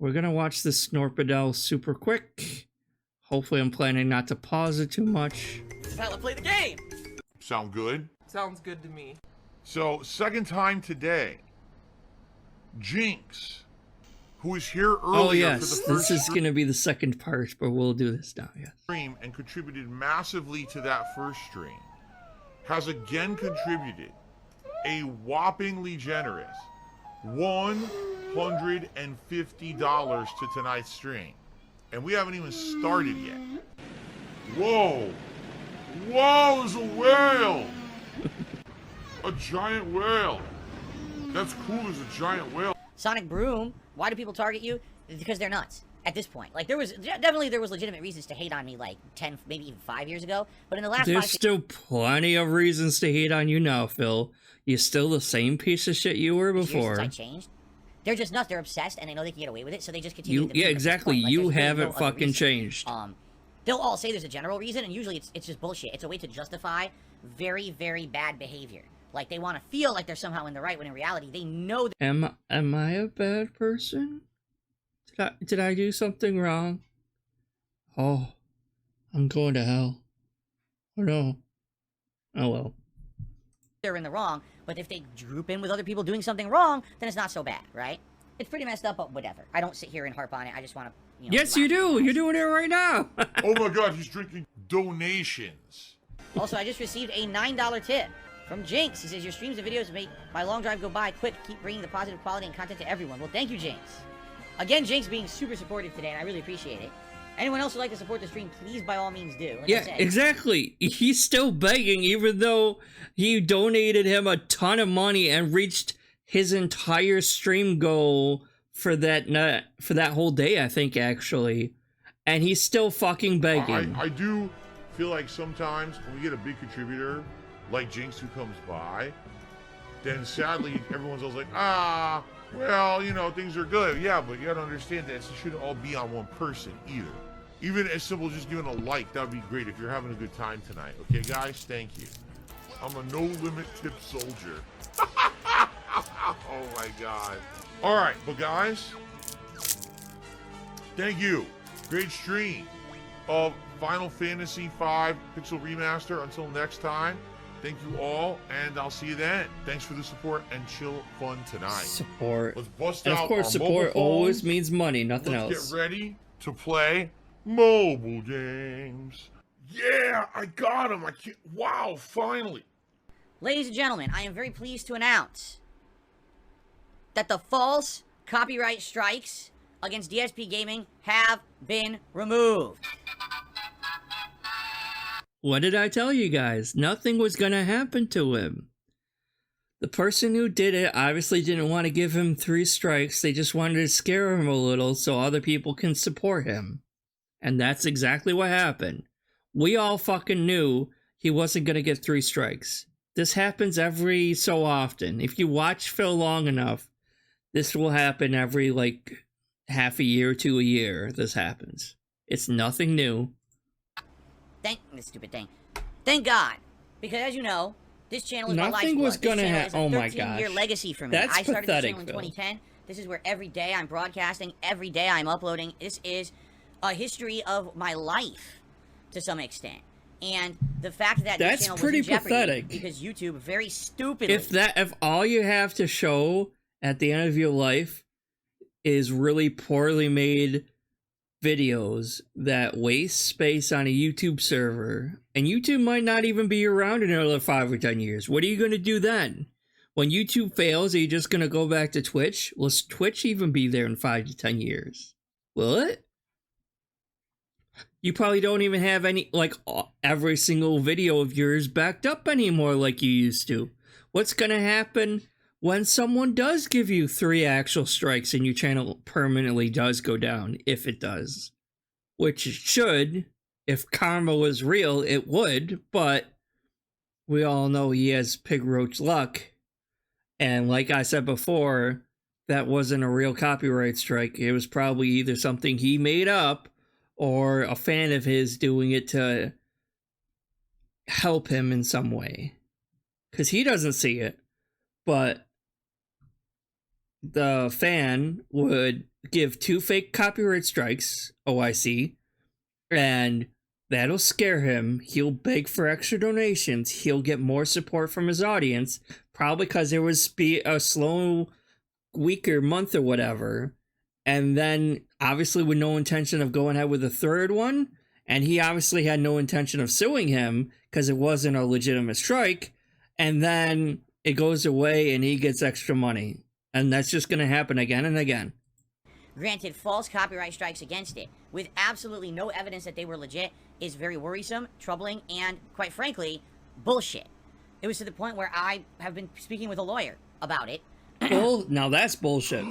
We're gonna watch this Snorpadel super quick. Hopefully I'm planning not to pause it too much. Tyler, play the game! Sound good? Sounds good to me. So, second time today, Jinx, who was here earlier Oh yes, for the first this is gonna be the second part, but we'll do this now, yes. stream and contributed massively to that first stream, has again contributed a whoppingly generous $150 to tonight's stream. And we haven't even started yet. Whoa! Whoa, there's a whale! A giant whale! That's cool, there's a giant whale. Sonic Broom, why do people target you? Because they're nuts. At this point, like there was legitimate reasons to hate on me like 10, maybe even 5 years ago. But in the last There's still plenty of reasons to hate on you now, Phil. You're still the same piece of shit you were before. Since I changed, they're just nuts. They're obsessed, and they know they can get away with it, so they just continue. Yeah, exactly. Like, you really haven't no fucking changed. They'll all say there's a general reason, and usually it's just bullshit. It's a way to justify very, very bad behavior. Like they want to feel like they're somehow in the right, when in reality they know. Am I a bad person? Did I do something wrong? Oh, I'm going to hell. Oh no. Oh well. They're in the wrong, but if they group in with other people doing something wrong, then it's not so bad, right? It's pretty messed up, but whatever. I don't sit here and harp on it. I just want to, you know. Yes, you do. You're doing it right now. Oh my god, he's drinking donations. Also, I just received a $9 tip from Jinx. He says, your streams and videos make my long drive go by quick. Keep bringing the positive quality and content to everyone. Well, thank you, Jinx. Again, Jinx being super supportive today, and I really appreciate it. Anyone else who'd like to support the stream, please by all means do. Like yeah, exactly. He's still begging, even though he donated him a ton of money and reached his entire stream goal for that whole day, I think, actually. And he's still fucking begging. I do feel like sometimes when we get a big contributor like Jinx who comes by, then sadly everyone's always like, well, you know, things are good. Yeah, but you gotta understand that it shouldn't all be on one person either. Even as simple as just giving a like, that would be great if you're having a good time tonight. Okay, guys? Thank you. I'm a no-limit tip soldier. Oh my god. Alright, but guys, thank you. Great stream of Final Fantasy V Pixel Remaster. Until next time, thank you all, and I'll see you then. Thanks for the support and chill fun tonight. Support. Let's bust and out of course, our support mobile always phones. means money, nothing Let's else. Get ready to play mobile games. Yeah, I got him. I can't. Wow, finally. Ladies and gentlemen, I am very pleased to announce that the false copyright strikes against DSP Gaming have been removed. What did I tell you guys? Nothing was gonna happen to him. The person who did it obviously didn't want to give him 3 strikes. They just wanted to scare him a little so other people can support him. And that's exactly what happened. We all fucking knew he wasn't gonna get 3 strikes. This happens every so often. If you watch Phil long enough, this will happen every, like, half a year to a year. This happens. It's nothing new. This stupid thing. Thank God. Because as you know, this channel is my life's Nothing was blood. gonna This happen. Oh my is a 13-year gosh. legacy for me. That's I started this pathetic, channel in Phil. 2010. This is where every day I'm broadcasting, every day I'm uploading. This is a history of my life, to some extent. And the fact that That's this channel pretty was in jeopardy pathetic. because YouTube very stupidly... If all you have to show at the end of your life is really poorly made videos that waste space on a YouTube server, and YouTube might not even be around in another 5 or 10 years, what are you going to do then? When YouTube fails, are you just going to go back to Twitch? Will Twitch even be there in 5 to 10 years? Will it? You probably don't even have any, like, every single video of yours backed up anymore like you used to. What's going to happen when someone does give you 3 actual strikes and your channel permanently does go down, if it does? Which it should. If karma was real, it would, but we all know he has pig roach luck. And like I said before, that wasn't a real copyright strike. It was probably either something he made up or a fan of his doing it to help him in some way. Because he doesn't see it. But the fan would give 2 fake copyright strikes, OIC, and that'll scare him. He'll beg for extra donations. He'll get more support from his audience, probably because there was a slow, weaker month or whatever. And then, obviously, with no intention of going ahead with the third one, and he obviously had no intention of suing him because it wasn't a legitimate strike, and then it goes away and he gets extra money. And that's just going to happen again and again. Granted, false copyright strikes against it, with absolutely no evidence that they were legit, is very worrisome, troubling, and, quite frankly, bullshit. It was to the point where I have been speaking with a lawyer about it. Well, now that's bullshit.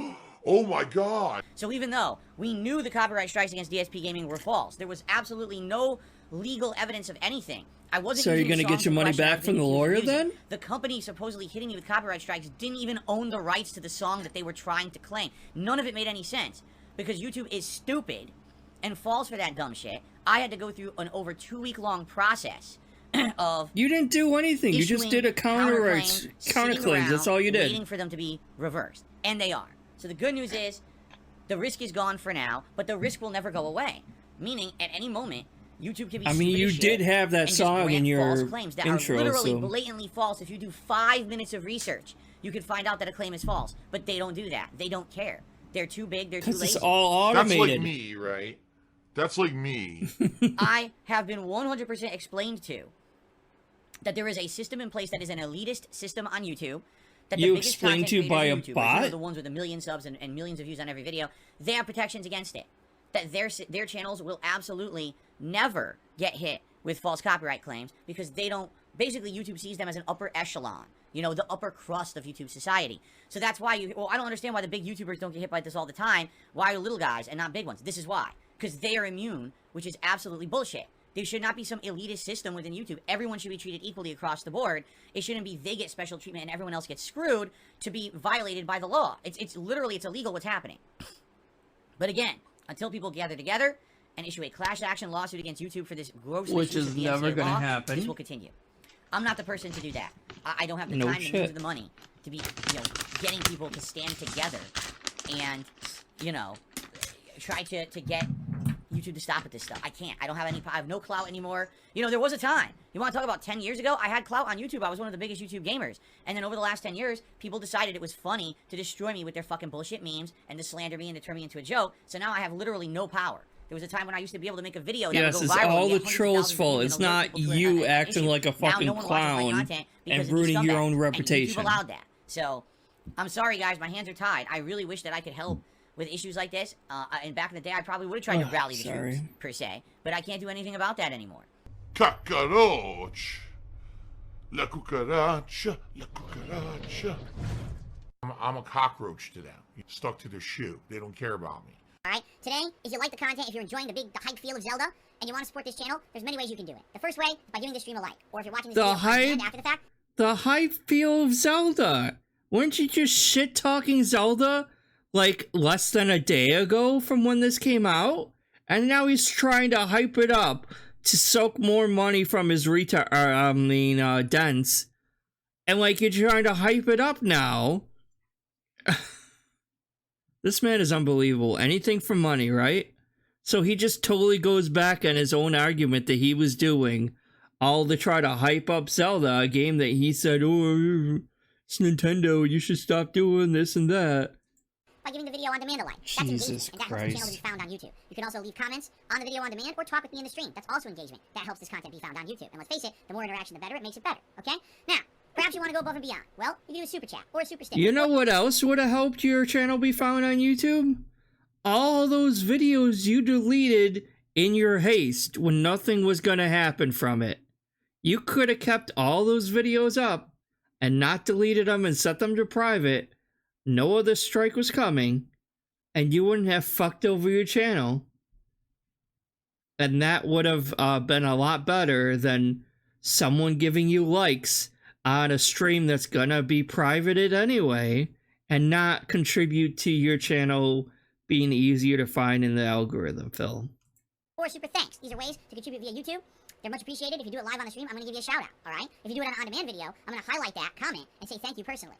Oh my god! So even though we knew the copyright strikes against DSP Gaming were false, there was absolutely no legal evidence of anything. I wasn't. So you're going to get your money back from the lawyer then? The company supposedly hitting me with copyright strikes didn't even own the rights to the song that they were trying to claim. None of it made any sense because YouTube is stupid and falls for that dumb shit. I had to go through an over 2-week-long process of. You didn't do anything. You just did a counterclaims. That's all you did. Waiting for them to be reversed, and they are. So the good news is, the risk is gone for now, but the risk will never go away. Meaning, at any moment, YouTube can be. I mean, you did have that song in your false claims that intro, are literally so. blatantly false. If you do 5 minutes of research, you can find out that a claim is false. But they don't do that. They don't care. They're too big. They're too lazy. Because it's all automated. That's like me, right? That's like me. I have been 100% explained to that there is a system in place that is an elitist system on YouTube. That the you biggest explained to content by a creators on YouTube, bot? the ones with a million subs and millions of views on every video, they have protections against it. That their channels will absolutely never get hit with false copyright claims because they don't. Basically, YouTube sees them as an upper echelon. You know, the upper crust of YouTube society. So that's why I don't understand why the big YouTubers don't get hit by this all the time. Why are little guys and not big ones? This is why. Because they are immune, which is absolutely bullshit. There should not be some elitist system within YouTube. Everyone should be treated equally across the board. It shouldn't be they get special treatment and everyone else gets screwed to be violated by the law. It's literally, it's illegal what's happening. But again, until people gather together and issue a class action lawsuit against YouTube for this gross Which is never going to happen. This will continue. I'm not the person to do that. I don't have the No time shit. to use the money to be, getting people to stand together and, try to get YouTube to stop with this stuff. I can't. I have no clout anymore. There was a time. You want to talk about 10 years ago? I had clout on YouTube. I was one of the biggest YouTube gamers. And then over the last 10 years, people decided it was funny to destroy me with their fucking bullshit memes and to slander me and to turn me into a joke. So now I have literally no power. There was a time when I used to be able to make a video that Yes, would it's go viral. all and the get trolls' 100,000 fault. views It's and alert not people to you an acting issue. like a Now fucking no one watches my clown content because and ruining of your these own scumbags. reputation. And YouTube allowed that. So, I'm sorry guys, my hands are tied. I really wish that I could help with issues like this. And back in the day, I probably would have tried to rally the troops, per se. But I can't do anything about that anymore. Cockroach. La cucaracha. La cucaracha. I'm a cockroach to them. Stuck to their shoe. They don't care about me. Alright, today, if you like the content, if you're enjoying the hype feel of Zelda, and you want to support this channel, there's many ways you can do it. The first way is by giving this stream a like, or if you're watching this video on demand after the fact. The hype feel of Zelda. Weren't you just shit-talking Zelda like less than a day ago from when this came out? And now he's trying to hype it up to soak more money from his dents. And like you're trying to hype it up now. This man is unbelievable. Anything for money, right? So he just totally goes back on his own argument that he was doing, all to try to hype up Zelda, a game that he said, oh, it's Nintendo, you should stop doing this and that. By giving the video on demand a like. That's Jesus engagement, and that helps the channel to be found on YouTube. You can also leave comments on the video on demand or talk with me in the stream. That's also engagement. That helps this content be found on YouTube. And let's face it, the more interaction, the better. It makes it better, okay? Now, perhaps you want to go above and beyond. Well, you can do a super chat or a super sticker. You know what else would have helped your channel be found on YouTube? All those videos you deleted in your haste when nothing was going to happen from it. You could have kept all those videos up and not deleted them and set them to private. No other strike was coming, and you wouldn't have fucked over your channel. And that would have been a lot better than someone giving you likes on a stream that's gonna be privated anyway and not contribute to your channel being easier to find in the algorithm, Phil. Or super thanks. These are ways to contribute via YouTube. They're much appreciated. If you do it live on the stream, I'm going to give you a shout out, alright? If you do it on an on-demand video, I'm going to highlight that, comment, and say thank you personally.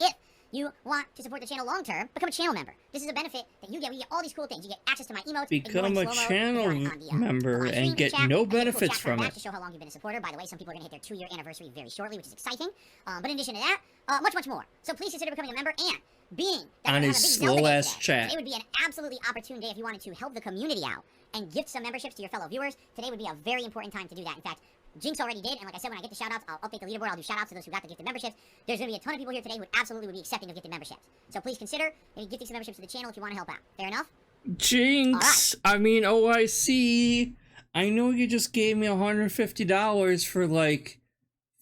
If you want to support the channel long term, become a channel member. This is a benefit that you get. We get all these cool things. You get access to my emotes. Become a channel member and get no benefits from it. To show how long you've been a supporter. By the way, some people are going to hit their 2-year anniversary very shortly, which is exciting. But in addition to that, much more. So please consider becoming a member. And being that on we're his having a big Zelda day slow-ass today, chat. it would be an absolutely opportune day if you wanted to help the community out and gift some memberships to your fellow viewers. Today would be a very important time to do that. In fact, Jinx already did, and like I said, when I get the shoutouts, I'll update the leaderboard. I'll do shoutouts to those who got the gifted memberships. There's going to be a ton of people here today who absolutely would be accepting of gifted memberships. So please consider maybe gifting some memberships to the channel if you want to help out. Fair enough? Jinx! I mean, OIC, I know you just gave me $150 for like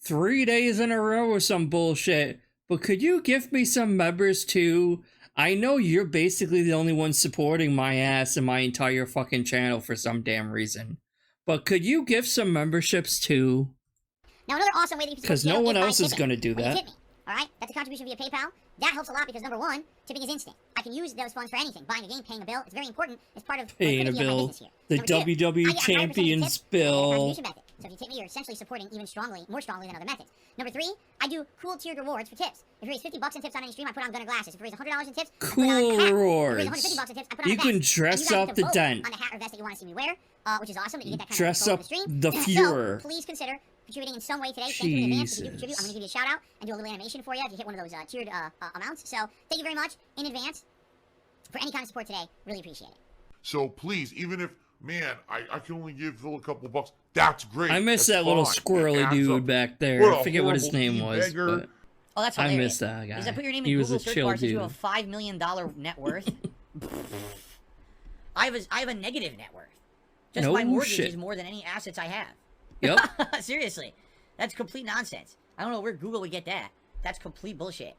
3 days in a row or some bullshit, but could you gift me some members too? I know you're basically the only one supporting my ass and my entire fucking channel for some damn reason. But could you gift some memberships too? Now, another awesome way that you can because no one else is going to do that. Tip me, all right? That's a contribution via PayPal. That helps a lot because, number one, tipping is instant. I can use those funds for anything. Buying a game, paying a bill. It's very important. It's part of paying a bill. The WWE Champions bill. So if you tip me, you're essentially supporting even more strongly than other methods. Number 3, I do cool tiered rewards for tips. If you raise $50 in tips on any stream, I put on Gunner glasses. If you raise $100 in tips, cool rewards. If you raise $150 in tips, I put on you can dress up the dent. On the hat or vest that you want to see me wear, which is awesome. That you get that kind dress of up the stream. the Fuhrer. So please consider contributing in some way today. Thank you in advance. If you do contribute, I'm going to give you a shout out and do a little animation for you if you hit one of those tiered amounts. So thank you very much in advance for any kind of support today. Really appreciate it. So please, even if, man, I can only give Phil a couple bucks, that's great. I miss that's that little fine. squirrely dude back there. I forget what his name was. But Oh, that's I hilarious. miss that guy. Because I put your name He in was Google a search chill bar since you dude. have a $5 million net worth. I have a negative net worth. Just No my mortgage shit. is more than any assets I have. Yep. Seriously. That's complete nonsense. I don't know where Google would get that. That's complete bullshit.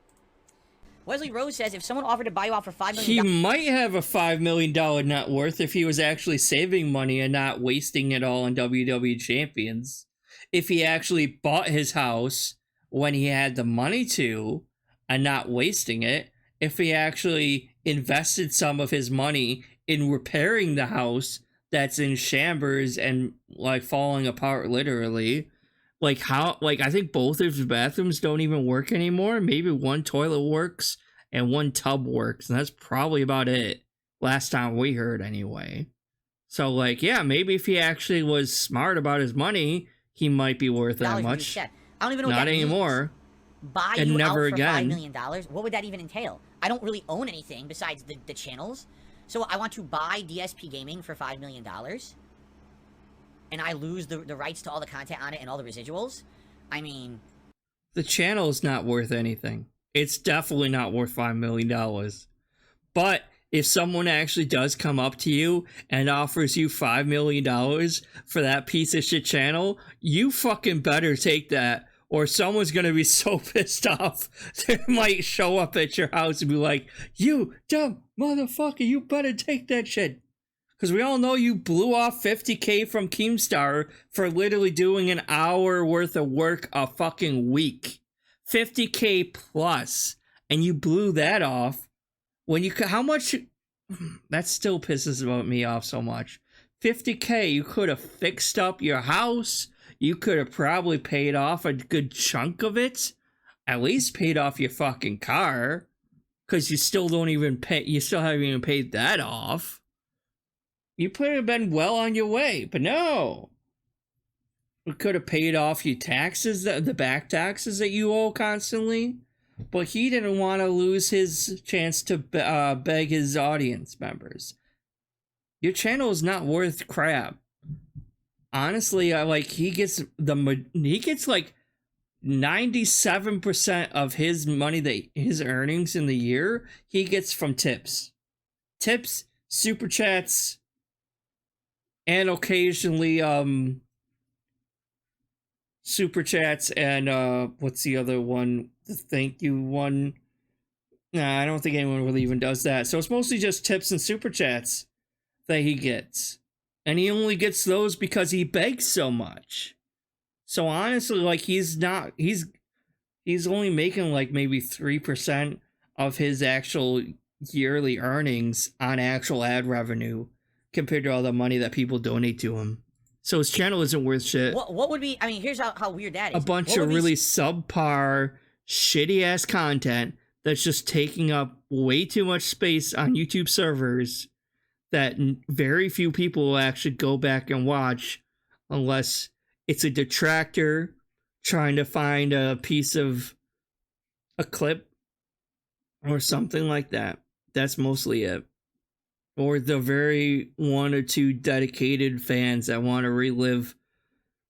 Wesley Rose says, if someone offered to buy you out for $5 He million... might have a $5 million net worth if he was actually saving money and not wasting it all on WWE Champions. If he actually bought his house when he had the money to and not wasting it. If he actually invested some of his money in repairing the house that's in shambles and like falling apart literally. Like I think both of his bathrooms don't even work anymore. Maybe one toilet works and one tub works, and that's probably about it. Last time we heard anyway. So like, yeah, maybe if he actually was smart about his money, he might be worth that much. I don't even know what Not that anymore. Means. Buy And you never out for again. $5 million? What would that even entail? I don't really own anything besides the channels. So I want to buy DSP Gaming for $5 million. And I lose the rights to all the content on it and all the residuals. I mean... The channel is not worth anything. It's definitely not worth $5 million. But if someone actually does come up to you and offers you $5 million for that piece of shit channel, you fucking better take that, or someone's gonna be so pissed off they might show up at your house and be like, you dumb motherfucker, you better take that shit. Because we all know you blew off $50K from Keemstar for literally doing an hour worth of work a fucking week. $50K plus. And you blew that off. When you how much? That still pisses about me off so much. $50K, you could have fixed up your house. You could have probably paid off a good chunk of it. At least paid off your fucking car. Because you still don't even pay. You still haven't even paid that off. You could have been well on your way, but no. You could have paid off your taxes, the back taxes that you owe constantly. But he didn't want to lose his chance to beg his audience members. Your channel is not worth crap. Honestly, he gets like 97% of his money his earnings in the year he gets from tips, super chats, and occasionally super chats and what's the other one? The thank you one. Nah, I don't think anyone really even does that. So it's mostly just tips and super chats that he gets. And he only gets those because he begs so much. So honestly, like he's only making like maybe 3% of his actual yearly earnings on actual ad revenue compared to all the money that people donate to him. So his channel isn't worth shit. What would be... I mean, here's how weird that is. A bunch of really subpar, shitty-ass content that's just taking up way too much space on YouTube servers that very few people will actually go back and watch unless it's a detractor trying to find a piece of a clip or something like that. That's mostly it. Or the very one or two dedicated fans that want to relive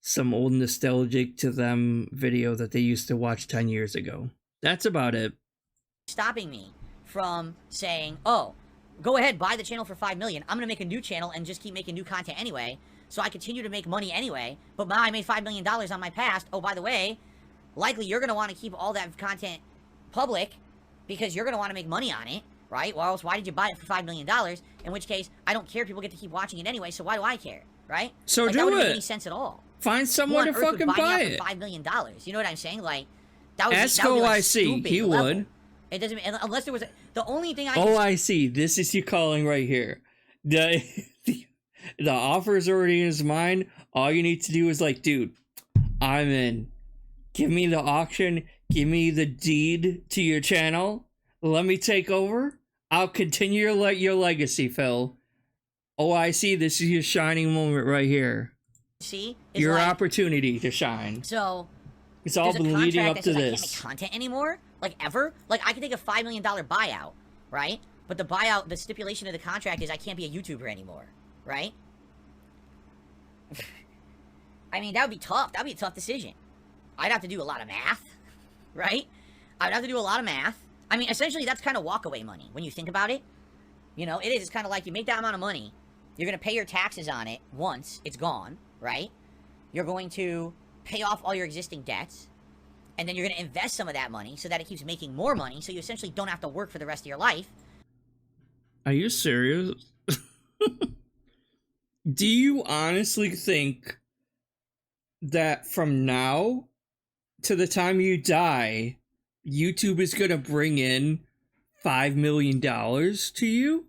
some old nostalgic to them video that they used to watch 10 years ago. That's about it. Stopping me from saying, oh, go ahead, buy the channel for $5 million. I'm going to make a new channel and just keep making new content anyway. So I continue to make money anyway. But now I made $5 million on my past. Oh, by the way, likely you're going to want to keep all that content public because you're going to want to make money on it, right? Well, else why did you buy it for $5 million? In which case, I don't care. People get to keep watching it anyway, so why do I care, right? So like, do that wouldn't it. make any sense at all. Find someone to Who on earth fucking would buy me it. out for $5 million. You know what I'm saying? Like, that would Ask be, that would be, like, OIC. stupid He level. would. It doesn't, unless there was the only thing I OIC. This is you calling right here. The offer's already in his mind. All you need to do is like, dude, I'm in. Give me the auction. Give me the deed to your channel. Let me take over. I'll continue your legacy, Phil. OIC, this is your shining moment right here. see is Your like, opportunity to shine. So It's all there's a been leading contract up that to says I can't this. make content anymore, like ever. Like I can take a $5 million buyout, right? But the buyout, the stipulation of the contract is I can't be a YouTuber anymore, right? I mean, that would be tough. That would be a tough decision. I'd have to do a lot of math, right? I'd have to do a lot of math. I mean, essentially, that's kind of walkaway money when you think about it. You know, it is. It's kind of like you make that amount of money. You're going to pay your taxes on it once it's gone, right? You're going to pay off all your existing debts. And then you're going to invest some of that money so that it keeps making more money. So you essentially don't have to work for the rest of your life. Are you serious? Do you honestly think that from now to the time you die, YouTube is going to bring in $5 million to you?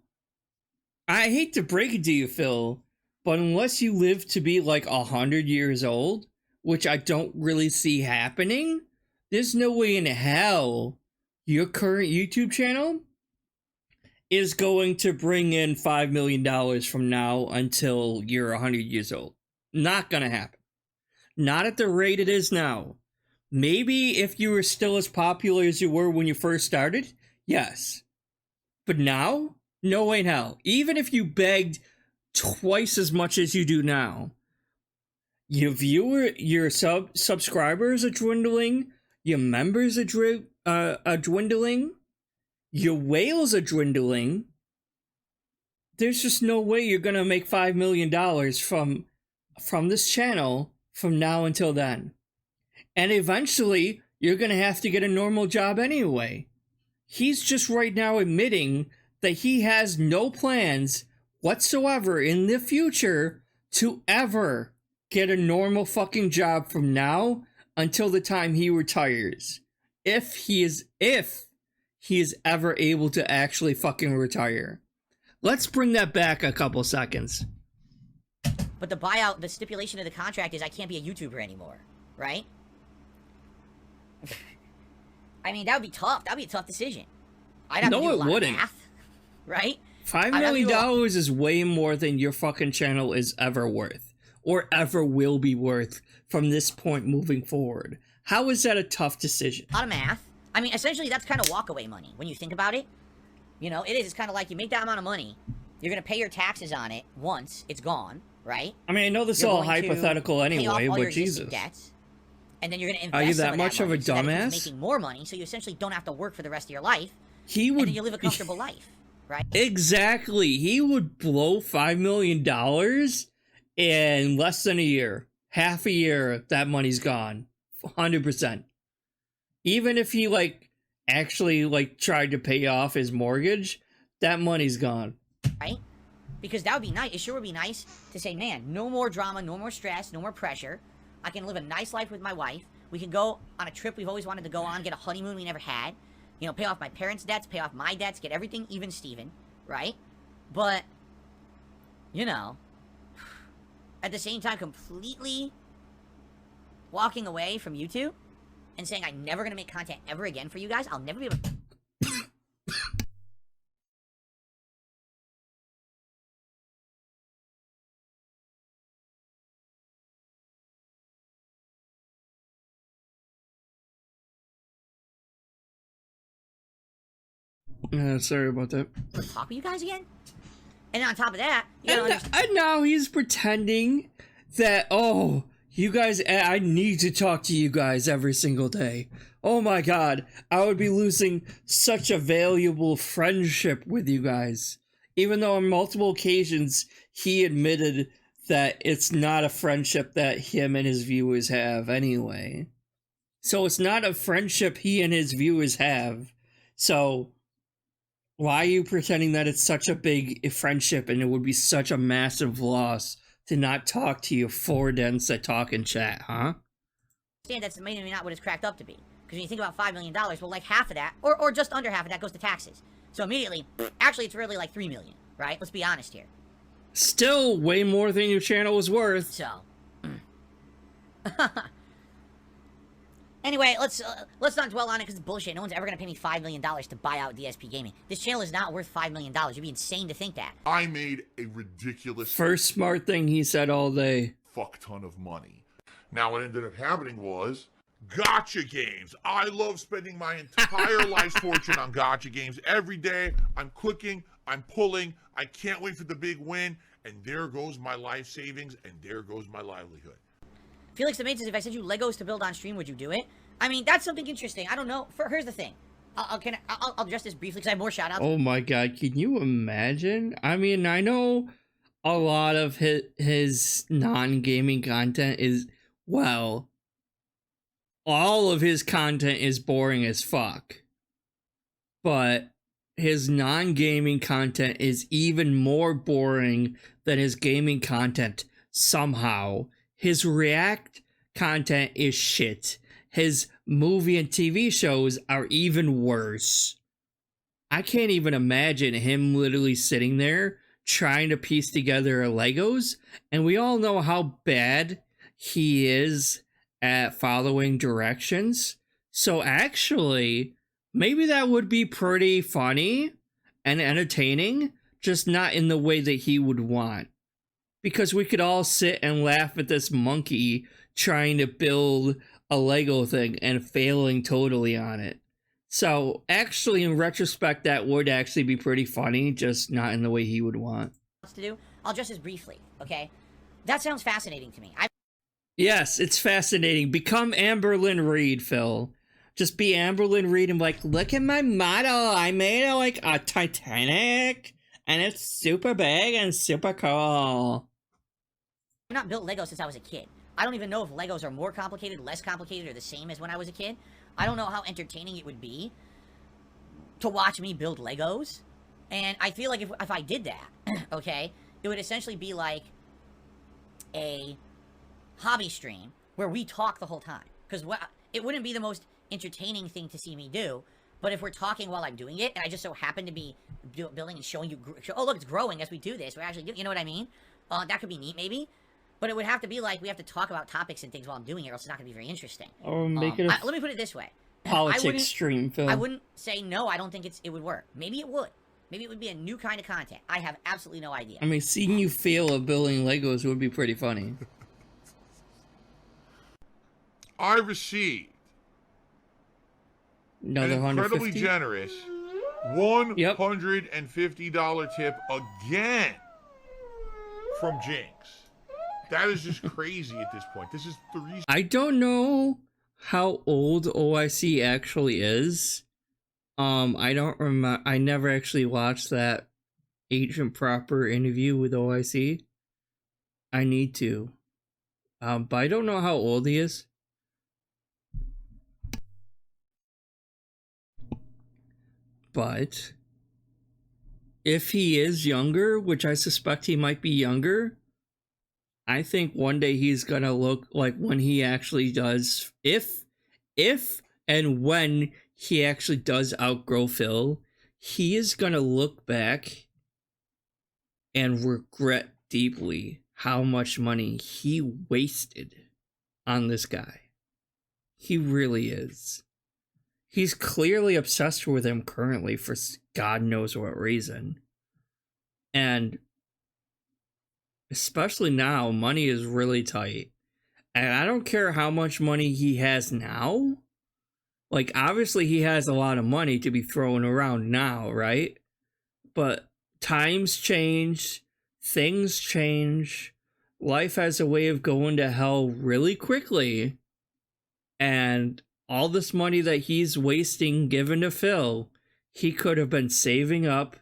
I hate to break it to you, Phil, but unless you live to be like 100 years old, which I don't really see happening, there's no way in hell your current YouTube channel is going to bring in $5 million from now until you're 100 years old. Not gonna happen. Not at the rate it is now. Maybe if you were still as popular as you were when you first started, yes. But now, no way in hell. Even if you begged twice as much as you do now, your subscribers are dwindling, your members are dwindling, your whales are dwindling. There's just no way you're gonna make $5 million from this channel from now until then. And eventually, you're gonna have to get a normal job anyway. He's just right now admitting that he has no plans whatsoever in the future to ever get a normal fucking job from now until the time he retires. If he is ever able to actually fucking retire. Let's bring that back a couple seconds. But the buyout, the stipulation of the contract is I can't be a YouTuber anymore, right? I mean, that would be tough. That would be a tough decision. I'd have to do a lot of math, right? $5 million is way more than your fucking channel is ever worth. Or ever will be worth from this point moving forward. How is that a tough decision? A lot of math. I mean, essentially, that's kind of walkaway money when you think about it. You know, it is. It's kind of like you make that amount of money. You're going to pay your taxes on it once it's gone, right? I mean, I know this is all hypothetical anyway, but Jesus. Debts, and then you're going to invest Are you some that of much that of a money so that it dumbass? keeps making more money, so you essentially don't have to work for the rest of your life. He would. And then you live a comfortable life, right? Exactly. He would blow $5 million in less than a year. Half a year, that money's gone. 100%. Even if he, actually, tried to pay off his mortgage, that money's gone. Right? Because that would be nice. It sure would be nice to say, man, no more drama, no more stress, no more pressure. I can live a nice life with my wife. We can go on a trip we've always wanted to go on, get a honeymoon we never had. You know, pay off my parents' debts, pay off my debts, get everything even Steven, right? But, you know, at the same time, completely walking away from YouTube and saying I'm never going to make content ever again for you guys. I'll never be able to... Sorry about that. To talk with you guys again? And on top of that, you know, And now he's pretending that, oh, you guys, I need to talk to you guys every single day. Oh my god, I would be losing such a valuable friendship with you guys. Even though on multiple occasions he admitted that it's not a friendship that him and his viewers have anyway. So it's not a friendship he and his viewers have. So why are you pretending that it's such a big friendship and it would be such a massive loss to not talk to your four dens that talk in chat, huh? understand that's maybe not what it's cracked up to be. Because when you think about $5 million, well, like half of that, or just under half of that goes to taxes. So immediately, actually, it's really like $3 million, right? Let's be honest here. Still way more than your channel was worth. So, anyway, let's not dwell on it because it's bullshit. No one's ever gonna pay me $5 million to buy out DSP Gaming. This channel is not worth $5 million. You'd be insane to think that. I made a ridiculous First smart thing he said all day. fuck ton of money. Now what ended up happening was gotcha games. I love spending my entire life's fortune on gotcha games. Every day I'm clicking, I'm pulling, I can't wait for the big win, and there goes my life savings, and there goes my livelihood. Felix the Maid says, if I sent you Legos to build on stream, would you do it? I mean, that's something interesting. I don't know. Here's the thing. I'll address this briefly because I have more shout-outs. Oh my god, can you imagine? I mean, I know a lot of his non-gaming content is, well, all of his content is boring as fuck. But his non-gaming content is even more boring than his gaming content somehow. His React content is shit. His movie and TV shows are even worse. I can't even imagine him literally sitting there trying to piece together Legos, and we all know how bad he is at following directions. So actually, maybe that would be pretty funny and entertaining, just not in the way that he would want. Because we could all sit and laugh at this monkey trying to build a Lego thing and failing totally on it. So actually, in retrospect, that would actually be pretty funny, just not in the way he would want. To do. I'll address this briefly, okay? That sounds fascinating to me. Yes, it's fascinating. Become Amberlynn Reed, Phil. Just be Amberlynn Reed and like, look at my model. I made it like a Titanic, and it's super big and super cool. I've not built Legos since I was a kid. I don't even know if Legos are more complicated, less complicated, or the same as when I was a kid. I don't know how entertaining it would be to watch me build Legos. And I feel like if I did that, okay, it would essentially be like a hobby stream where we talk the whole time. Because it wouldn't be the most entertaining thing to see me do, but if we're talking while I'm doing it, and I just so happen to be building and showing you, oh look, it's growing as we do this, we're actually, you know what I mean? That could be neat, maybe. But it would have to be like, we have to talk about topics and things while I'm doing it, or else it's not going to be very interesting. Or make it a let me put it this way. politics stream, Phil. I wouldn't say no, I don't think it would work. Maybe it would. Maybe it would be a new kind of content. I have absolutely no idea. I mean, seeing you fail at building Legos would be pretty funny. I received Another an incredibly 150? generous $150 tip again from Jinx. That is just crazy at this point. This is 3. I don't know how old OIC actually is. I don't remember. I never actually watched that Agent Proper interview with OIC. I need to. But I don't know how old he is. But if he is younger, which I suspect he might be younger, I think one day he's gonna look like when he actually does, if and when he actually does outgrow Phil, he is gonna look back and regret deeply how much money he wasted on this guy. He really is. He's clearly obsessed with him currently for God knows what reason. And especially now, money is really tight. And I don't care how much money he has now. Like, obviously, he has a lot of money to be throwing around now, right? But times change, things change, life has a way of going to hell really quickly, and all this money that he's wasting given to Phil, he could have been saving up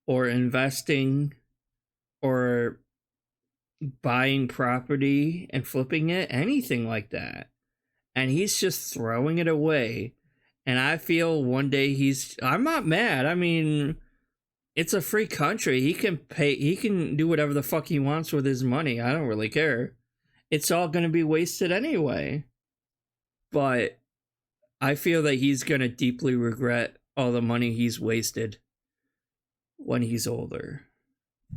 or investing or buying property and flipping it, anything like that. And he's just throwing it away. And I feel one day I'm not mad. I mean, it's a free country. He can do whatever the fuck he wants with his money. I don't really care. It's all going to be wasted anyway. But I feel that he's going to deeply regret all the money he's wasted when he's older.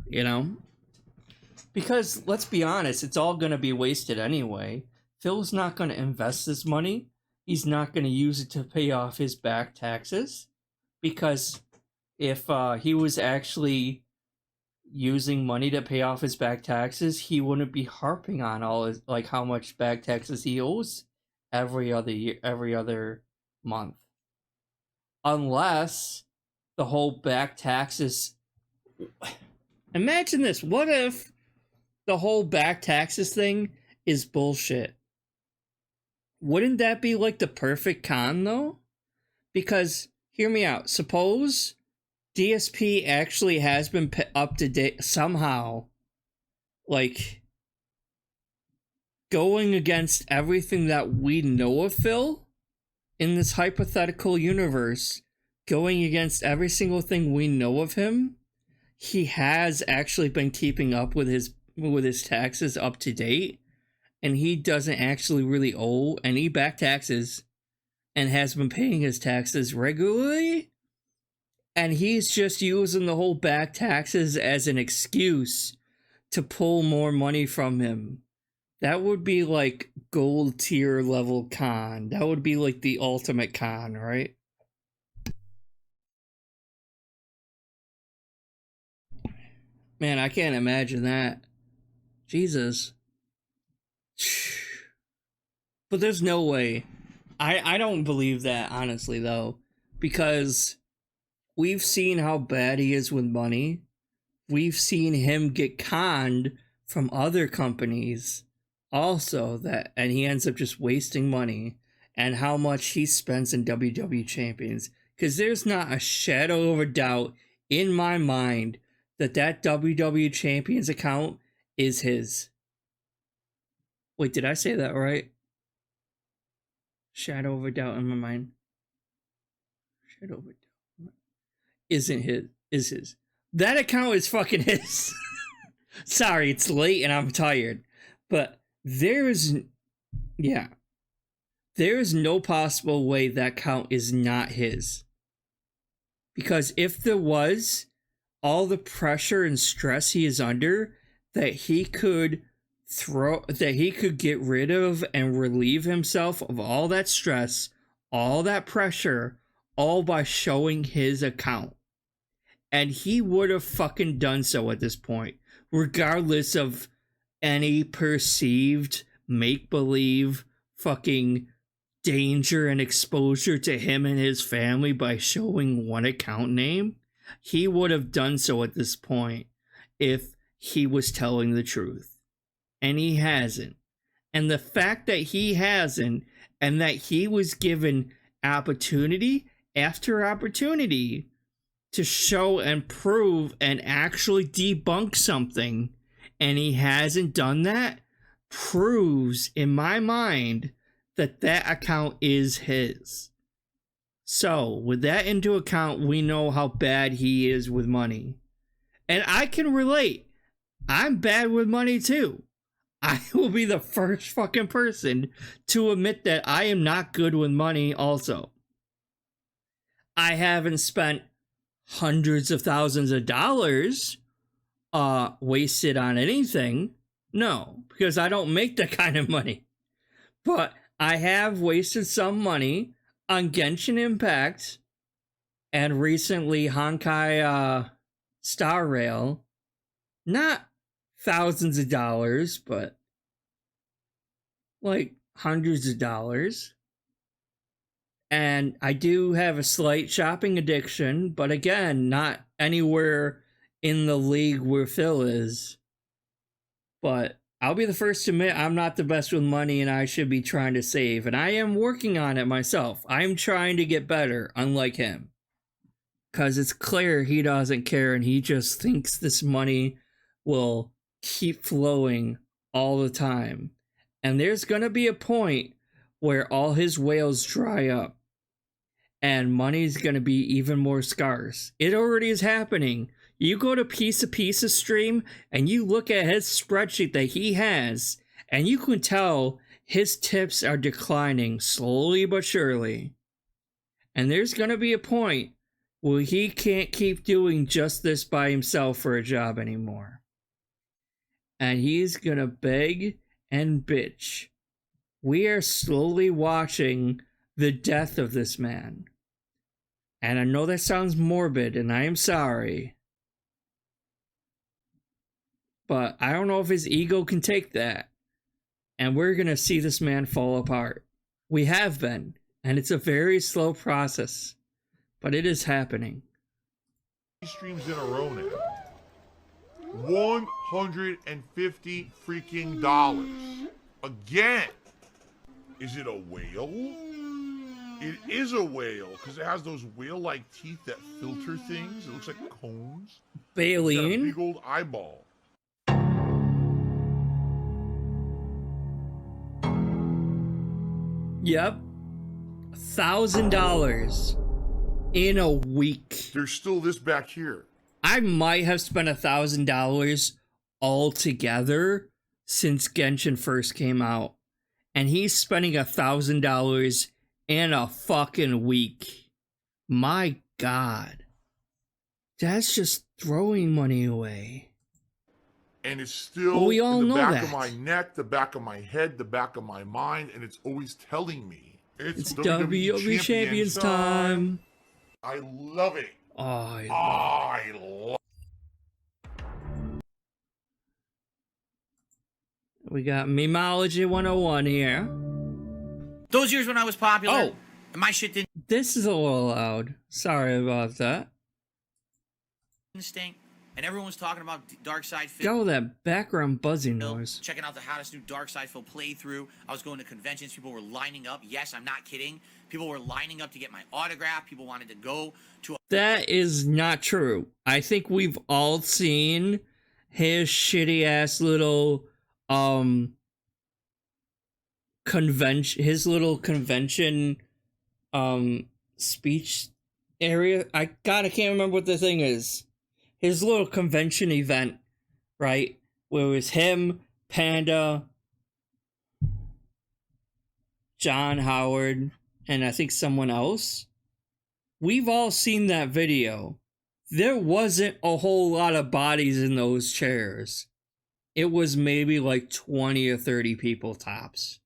You know? Because, let's be honest, it's all going to be wasted anyway. Phil's not going to invest this money. He's not going to use it to pay off his back taxes. Because if he was actually using money to pay off his back taxes, he wouldn't be harping on all his, like, how much back taxes he owes every other year, every other month. Unless the whole back taxes... Imagine this. What if the whole back taxes thing is bullshit? Wouldn't that be like the perfect con, though? Because, hear me out, suppose DSP actually has been up to date somehow, like, going against everything that we know of Phil in this hypothetical universe, going against every single thing we know of him. He has actually been keeping up with his taxes up to date, and he doesn't actually really owe any back taxes and has been paying his taxes regularly, and he's just using the whole back taxes as an excuse to pull more money from him. That would be like gold tier level con. That would be like the ultimate con, right? Man, I can't imagine that. Jesus. But there's no way. I don't believe that, honestly, though. Because we've seen how bad he is with money. We've seen him get conned from other companies also, and he ends up just wasting money, and how much he spends in WWE Champions. Because there's not a shadow of a doubt in my mind that WWE Champions account is his. Wait, did I say that right? Shadow of a doubt in my mind. Shadow of a doubt. Isn't his. Is his. That account is fucking his. Sorry, it's late and I'm tired. But there's no possible way that account is not his. Because if there was, all the pressure and stress he is under, that he could get rid of and relieve himself of all that stress, all that pressure, all by showing his account. And he would have fucking done so at this point, regardless of any perceived make-believe fucking danger and exposure to him and his family by showing one account name. He would have done so at this point if he was telling the truth. And he hasn't. And the fact that he hasn't, and that he was given opportunity after opportunity to show and prove and actually debunk something, and he hasn't done that, proves in my mind that that account is his. So, with that into account, we know how bad he is with money. And I can relate. I'm bad with money too. I will be the first fucking person to admit that I am not good with money also. I haven't spent hundreds of thousands of dollars wasted on anything. No, because I don't make that kind of money. But I have wasted some money on Genshin Impact and recently Honkai Star Rail. Not thousands of dollars, but like hundreds of dollars. And I do have a slight shopping addiction, but again, not anywhere in the league where Phil is. But I'll be the first to admit I'm not the best with money and I should be trying to save. And I am working on it myself. I'm trying to get better, unlike him. Because it's clear he doesn't care and he just thinks this money will keep flowing all the time. And there's going to be a point where all his whales dry up. And money's going to be even more scarce. It already is happening. You go to Piece of Pieces stream and you look at his spreadsheet that he has, and you can tell his tips are declining slowly but surely. And there's going to be a point where he can't keep doing just this by himself for a job anymore. And he's going to beg and bitch. We are slowly watching the death of this man. And I know that sounds morbid, and I am sorry. But I don't know if his ego can take that. And we're going to see this man fall apart. We have been, and it's a very slow process. But it is happening. Streams in a row now. $150 freaking dollars. Again. Is it a whale? It is a whale, because it has those whale-like teeth that filter things. It looks like cones. Baleen? It's got a big old eyeball. Yep. $1,000 in a week. There's still this back here. I might have spent $1,000 altogether since Genshin first came out. And he's spending $1,000 in a fucking week. My God. That's just throwing money away. And it's still well, we all in the know back that. of my neck, the back of my head, the back of my mind, and it's always telling me. It's WWE Champions time. I love it. Oh, I love we got Memology 101 here. Those years when I was popular, Oh. my shit didn't This is a little loud. Sorry about that. stink, and everyone was talking about Dark Side Phil. Go with that background buzzing noise. Checking out the hottest new Dark Side Phil playthrough. I was going to conventions. People were lining up. Yes, I'm not kidding. People were lining up to get my autograph. People wanted to go to a That is not true. I think we've all seen his shitty ass little convention, his little convention speech area. I can't remember what the thing is. His little convention event, right? Where it was him, Panda, John Howard, and I think someone else. We've all seen that video. There wasn't a whole lot of bodies in those chairs. It was maybe like 20 or 30 people tops.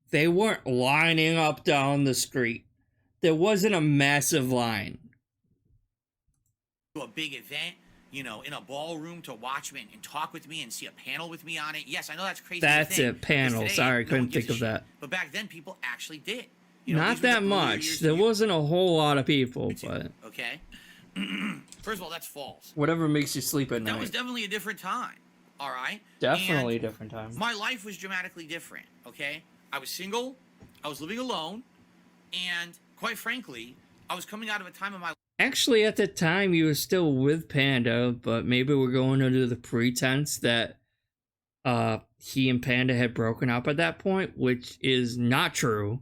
They weren't lining up down the street. There wasn't a massive line. a big event, you know, in a ballroom to watch me and talk with me and see a panel with me on it. Yes, I know that's crazy. That's it, panel. Today, Sorry, no couldn't one gives think a of shit. that. But back then, people actually did. You know, Not these were the that earlier much. years There of you- wasn't a whole lot of people, but Okay. First of all, that's false. whatever makes you sleep at That was night. definitely a different time. All right. Definitely a And different time. my life was dramatically different. Okay. I was single. I was living alone, and quite frankly, I was coming out of a time of my Actually, at the time, you were still with Panda, but maybe we're going under the pretense that he and Panda had broken up at that point, which is not true,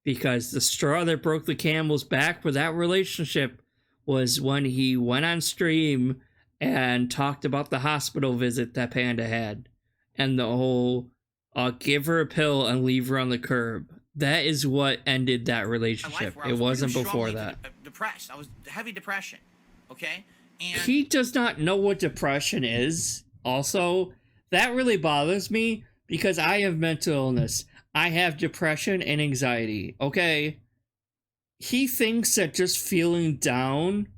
because the straw that broke the camel's back for that relationship was when he went on stream and talked about the hospital visit that Panda had, and the whole give her a pill and leave her on the curb. That is what ended that life relationship. where I It was wasn't really before strongly that. Depressed. I was heavy depression. Okay. And He does not know what depression is. Also, that really bothers me because I have mental illness. I have depression and anxiety. Okay. He thinks that just feeling down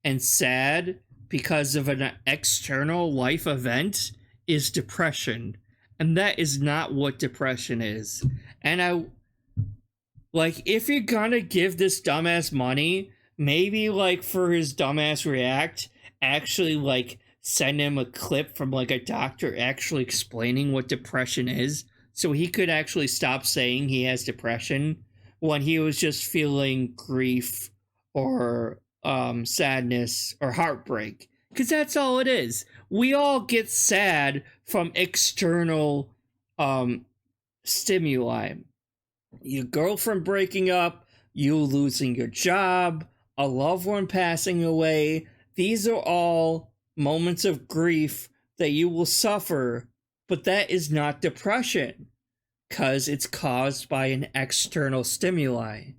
and sad because of an external life event is depression. And that is not what depression is. And Like, if you're gonna give this dumbass money, maybe, like, for his dumbass react, actually, like, send him a clip from, like, a doctor actually explaining what depression is, so he could actually stop saying he has depression when he was just feeling grief or sadness or heartbreak. Because that's all it is. We all get sad from external stimuli. Your girlfriend breaking up, you losing your job, a loved one passing away. These are all moments of grief that you will suffer, but that is not depression, because it's caused by an external stimuli.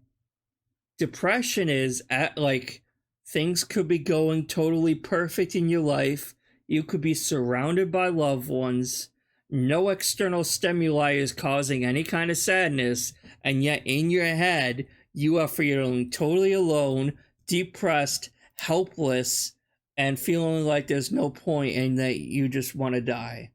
Depression is like, things could be going totally perfect in your life, you could be surrounded by loved ones, no external stimuli is causing any kind of sadness, and yet in your head, you are feeling totally alone, depressed, helpless, and feeling like there's no point and that you just want to die.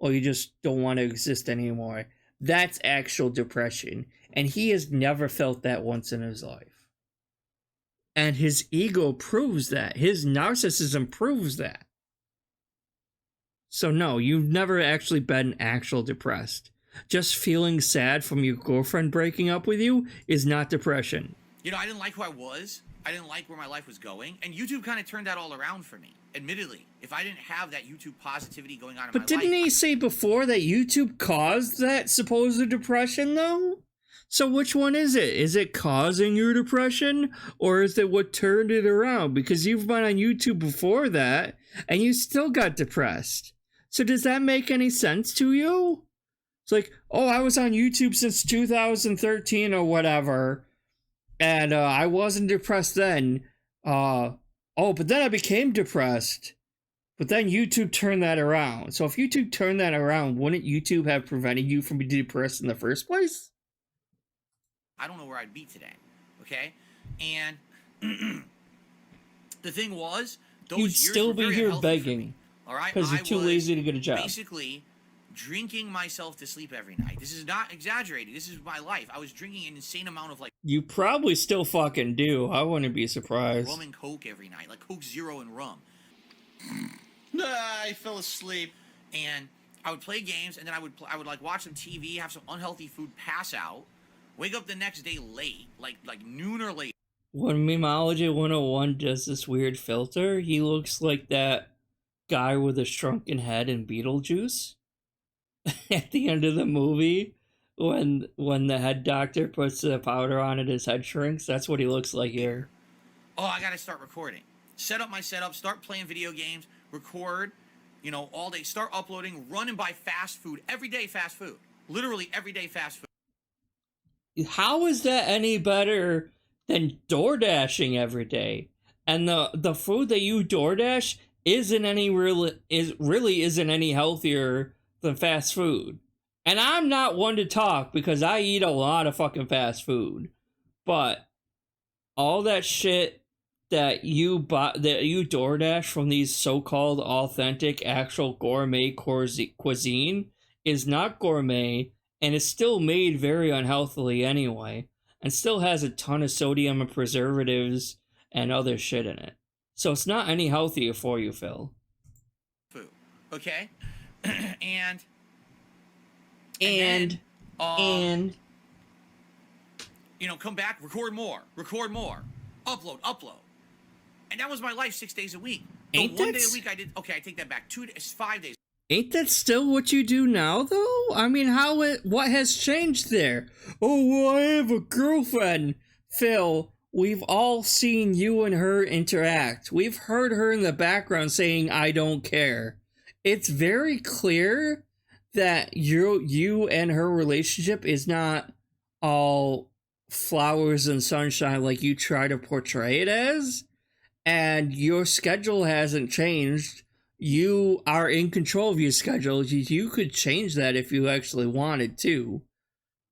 Or you just don't want to exist anymore. That's actual depression. And he has never felt that once in his life. And his ego proves that. His narcissism proves that. So no, you've never actually been actual depressed. Just feeling sad from your girlfriend breaking up with you is not depression. You know, I didn't like who I was. I didn't like where my life was going. And YouTube kind of turned that all around for me. Admittedly, if I didn't have that YouTube positivity going on in my life... But didn't he say before that YouTube caused that supposed depression, though? So which one is it? Is it causing your depression? Or is it what turned it around? Because you've been on YouTube before that, and you still got depressed. So does that make any sense to you? It's like, oh, I was on YouTube since 2013 or whatever, and I wasn't depressed then. But then I became depressed. But then YouTube turned that around. So if YouTube turned that around, wouldn't YouTube have prevented you from being depressed in the first place? I don't know where I'd be today, okay? And the thing was, those You'd years still were be very here unhealthy for me, begging. all right? Because you're I too was lazy to get a job. Basically drinking myself to sleep every night. This is not exaggerated. This is my life. I was drinking an insane amount of, like, You probably still fucking do. I wouldn't be surprised. rum and Coke every night, like Coke Zero and rum. I fell asleep, and I would play games, and then I would like watch some TV, have some unhealthy food, pass out, wake up the next day late, like noon or late. When Memology 101 does this weird filter, he looks like that guy with a shrunken head in Beetlejuice. At the end of the movie, when the head doctor puts the powder on and his head shrinks, that's what he looks like here. Oh, I gotta start recording. Set up my setup, start playing video games, record, you know, all day, start uploading, run and buy fast food, everyday fast food. Literally everyday fast food. How is that any better than DoorDashing every day? And the food that you DoorDash really isn't any healthier than fast food. And I'm not one to talk because I eat a lot of fucking fast food. But all that shit that you DoorDash from these so-called authentic, actual gourmet cuisine is not gourmet, and is still made very unhealthily anyway, and still has a ton of sodium and preservatives and other shit in it. So it's not any healthier for you, Phil. Food, okay? and you know, come back, record more, upload. And that was my life 6 days a week. The one day a week I did, okay, I take that back. 5 days. Ain't that still what you do now, though? I mean, what has changed there? Oh, well, I have a girlfriend. Phil, we've all seen you and her interact. We've heard her in the background saying, I don't care. It's very clear that you and her relationship is not all flowers and sunshine like you try to portray it as. And your schedule hasn't changed. You are in control of your schedule. You could change that if you actually wanted to.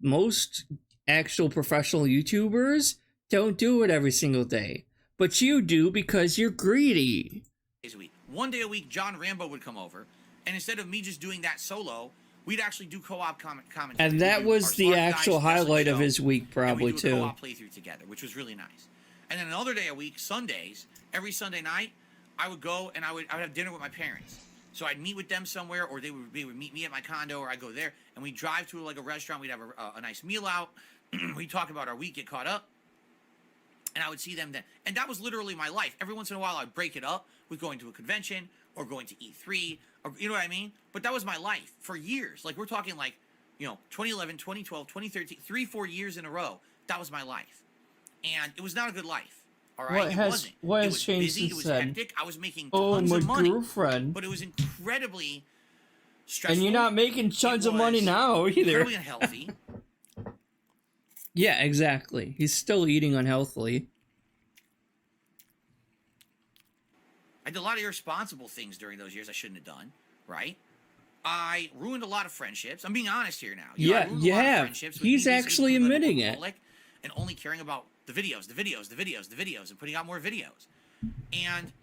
Most actual professional YouTubers don't do it every single day. But you do because you're greedy. Days a week. 1 day a week, John Rambo would come over. And instead of me just doing that solo, we'd actually do co-op commentary. And that was the actual highlight of his week, probably, and we'd do a too. co-op playthrough together, which was really nice. And then another day a week, Sundays, every Sunday night, I would go and I would have dinner with my parents. So I'd meet with them somewhere, or they would meet me at my condo, or I'd go there, and we'd drive to like a restaurant. We'd have a nice meal out. We'd talk about our week, get caught up, and I would see them then. And that was literally my life. Every once in a while, I'd break it up with going to a convention or going to E3, or you know what I mean? But that was my life for years. Like, we're talking like, 2011, 2012, 2013, 3-4 years in a row. That was my life. And it was not a good life. All right, What has was changed busy, since it was then? hectic. I was making tons of money, girlfriend. but it was incredibly stressful. And you're not making tons of money now either. Incredibly unhealthy. Yeah, exactly. He's still eating unhealthily. I did a lot of irresponsible things during those years I shouldn't have done, right? I ruined a lot of friendships. I'm being honest here now. Yeah, I ruined you a lot of have. friendships with He's being actually basically admitting an it. alcoholic and only caring about the videos, and putting out more videos. And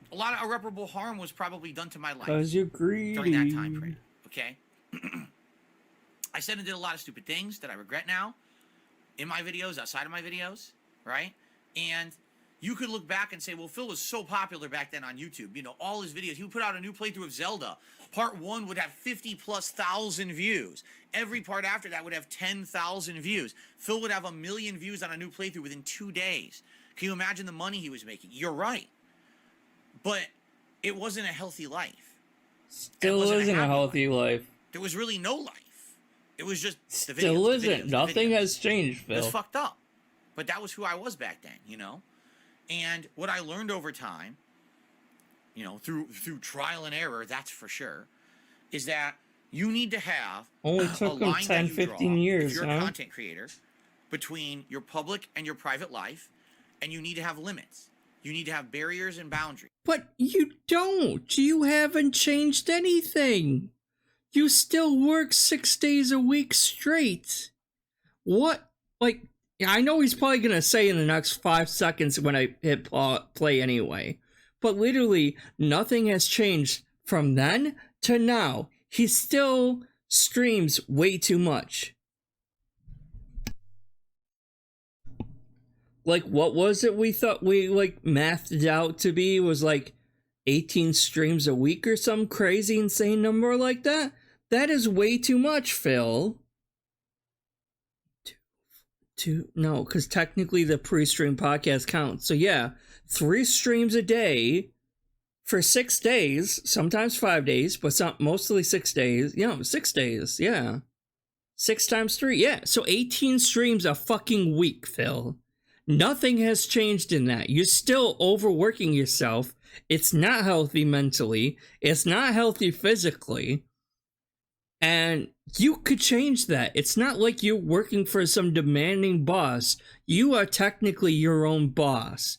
a lot of irreparable harm was probably done to my life Because you're greedy. during that time frame, okay? I said and did a lot of stupid things that I regret now in my videos, outside of my videos, right? And you could look back and say, well, Phil was so popular back then on YouTube. All his videos. He would put out a new playthrough of Zelda. Part 1 would have 50,000+ views. Every part after that would have 10,000 views. Phil would have 1 million views on a new playthrough within 2 days. Can you imagine the money he was making? You're right. But it wasn't a healthy life. Still isn't a healthy life. There was really no life. It was just the videos. Still isn't. The videos, Nothing the videos. has changed, It Phil. was fucked up. But that was who I was back then, And what I learned over time, through trial and error, that's for sure, is that you need to have Only a took him line 10, that you 15 draw years, if you're huh? a content creator between your public and your private life, and you need to have limits. You need to have barriers and boundaries. But you don't. You haven't changed anything. You still work 6 days a week straight. What? Like, I know he's probably going to say in the next 5 seconds when I hit play anyway. But literally, nothing has changed from then to now. He still streams way too much. Like, what was it we thought we, mathed it out to be? Was, 18 streams a week or some crazy, insane number like that? That is way too much, Phil. No, because technically the pre-stream podcast counts. So, yeah, 3 streams a day for 6 days, sometimes 5 days, but mostly 6 days. 6 days, yeah. 6 times 3, yeah. So 18 streams a fucking week, Phil. Nothing has changed in that. You're still overworking yourself. It's not healthy mentally. It's not healthy physically. And you could change that. It's not like you're working for some demanding boss. You are technically your own boss.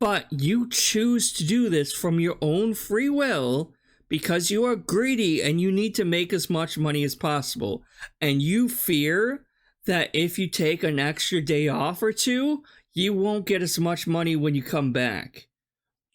But you choose to do this from your own free will because you are greedy and you need to make as much money as possible. And you fear that if you take an extra day off or 2, you won't get as much money when you come back.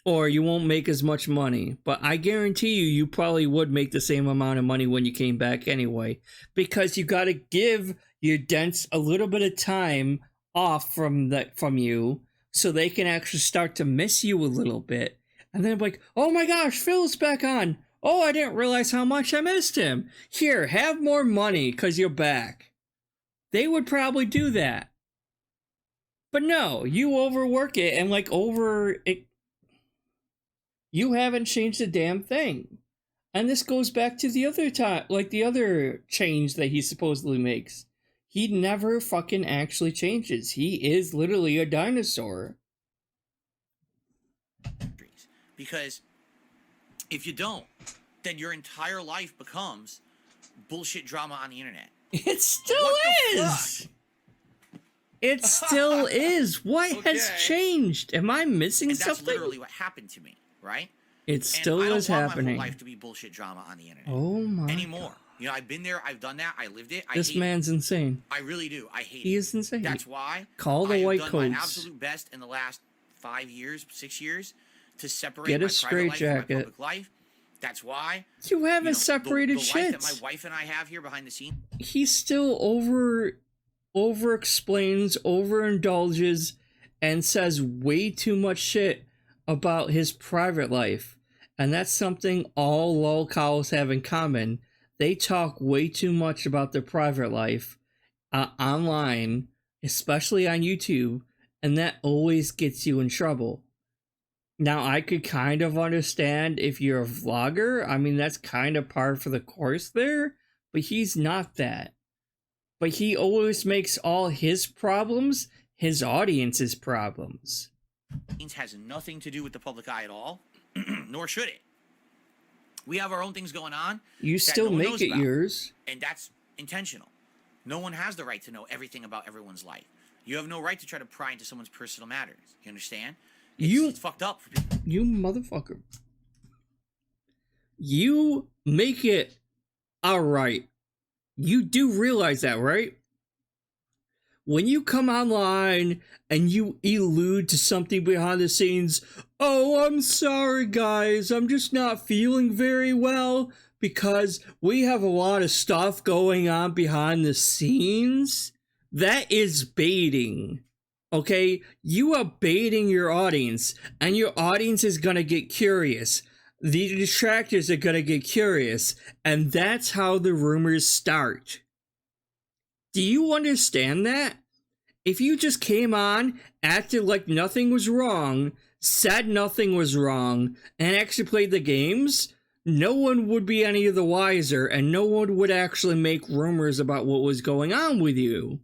Or you won't make as much money. But I guarantee you probably would make the same amount of money when you came back anyway. Because you gotta give your dents a little bit of time off from you so they can actually start to miss you a little bit. And then like, oh my gosh, Phil's back on. Oh, I didn't realize how much I missed him. Here, have more money because you're back. They would probably do that. But no, you overwork it and you haven't changed a damn thing. And this goes back to the other time, the other change that he supposedly makes. He never fucking actually changes. He is literally a dinosaur. Because if you don't, then your entire life becomes bullshit drama on the internet. It still is. It still is. What has changed? Am I missing something? That's literally what happened to me, right? It still is happening. I don't want my whole life to be bullshit drama on the internet. Oh my anymore. God. I've been there. I've done that. I lived it. This man's insane. I really do. I hate it. He is insane. That's why call the white coats. I have done my absolute best in the last 5 years, 6 years to separate Get a my private life from my straitjacket. public life That's why You haven't separated the shit. life that my wife and I have here behind the scenes. He still over explains, overindulges, and says way too much shit about his private life. And that's something all lolcows have in common. They talk way too much about their private life online, especially on YouTube, and that always gets you in trouble. Now, I could kind of understand if you're a vlogger. I mean, that's kind of par for the course there, but he's not that. But he always makes all his problems his audience's problems. Has nothing to do with the public eye at all, nor should it. We have our own things going on. You still make it yours. And that's intentional. No one has the right to know everything about everyone's life. You have no right to try to pry into someone's personal matters. You understand? It's fucked up for people. You motherfucker. You make it alright. You do realize that, right? When you come online and you allude to something behind the scenes, oh, I'm sorry guys, I'm just not feeling very well because we have a lot of stuff going on behind the scenes, that is baiting. Okay, you are baiting your audience, and your audience is gonna get curious. The detractors are gonna get curious, and that's how the rumors start. Do you understand that? If you just came on, acted like nothing was wrong, said nothing was wrong, and actually played the games, no one would be any of the wiser, and no one would actually make rumors about what was going on with you.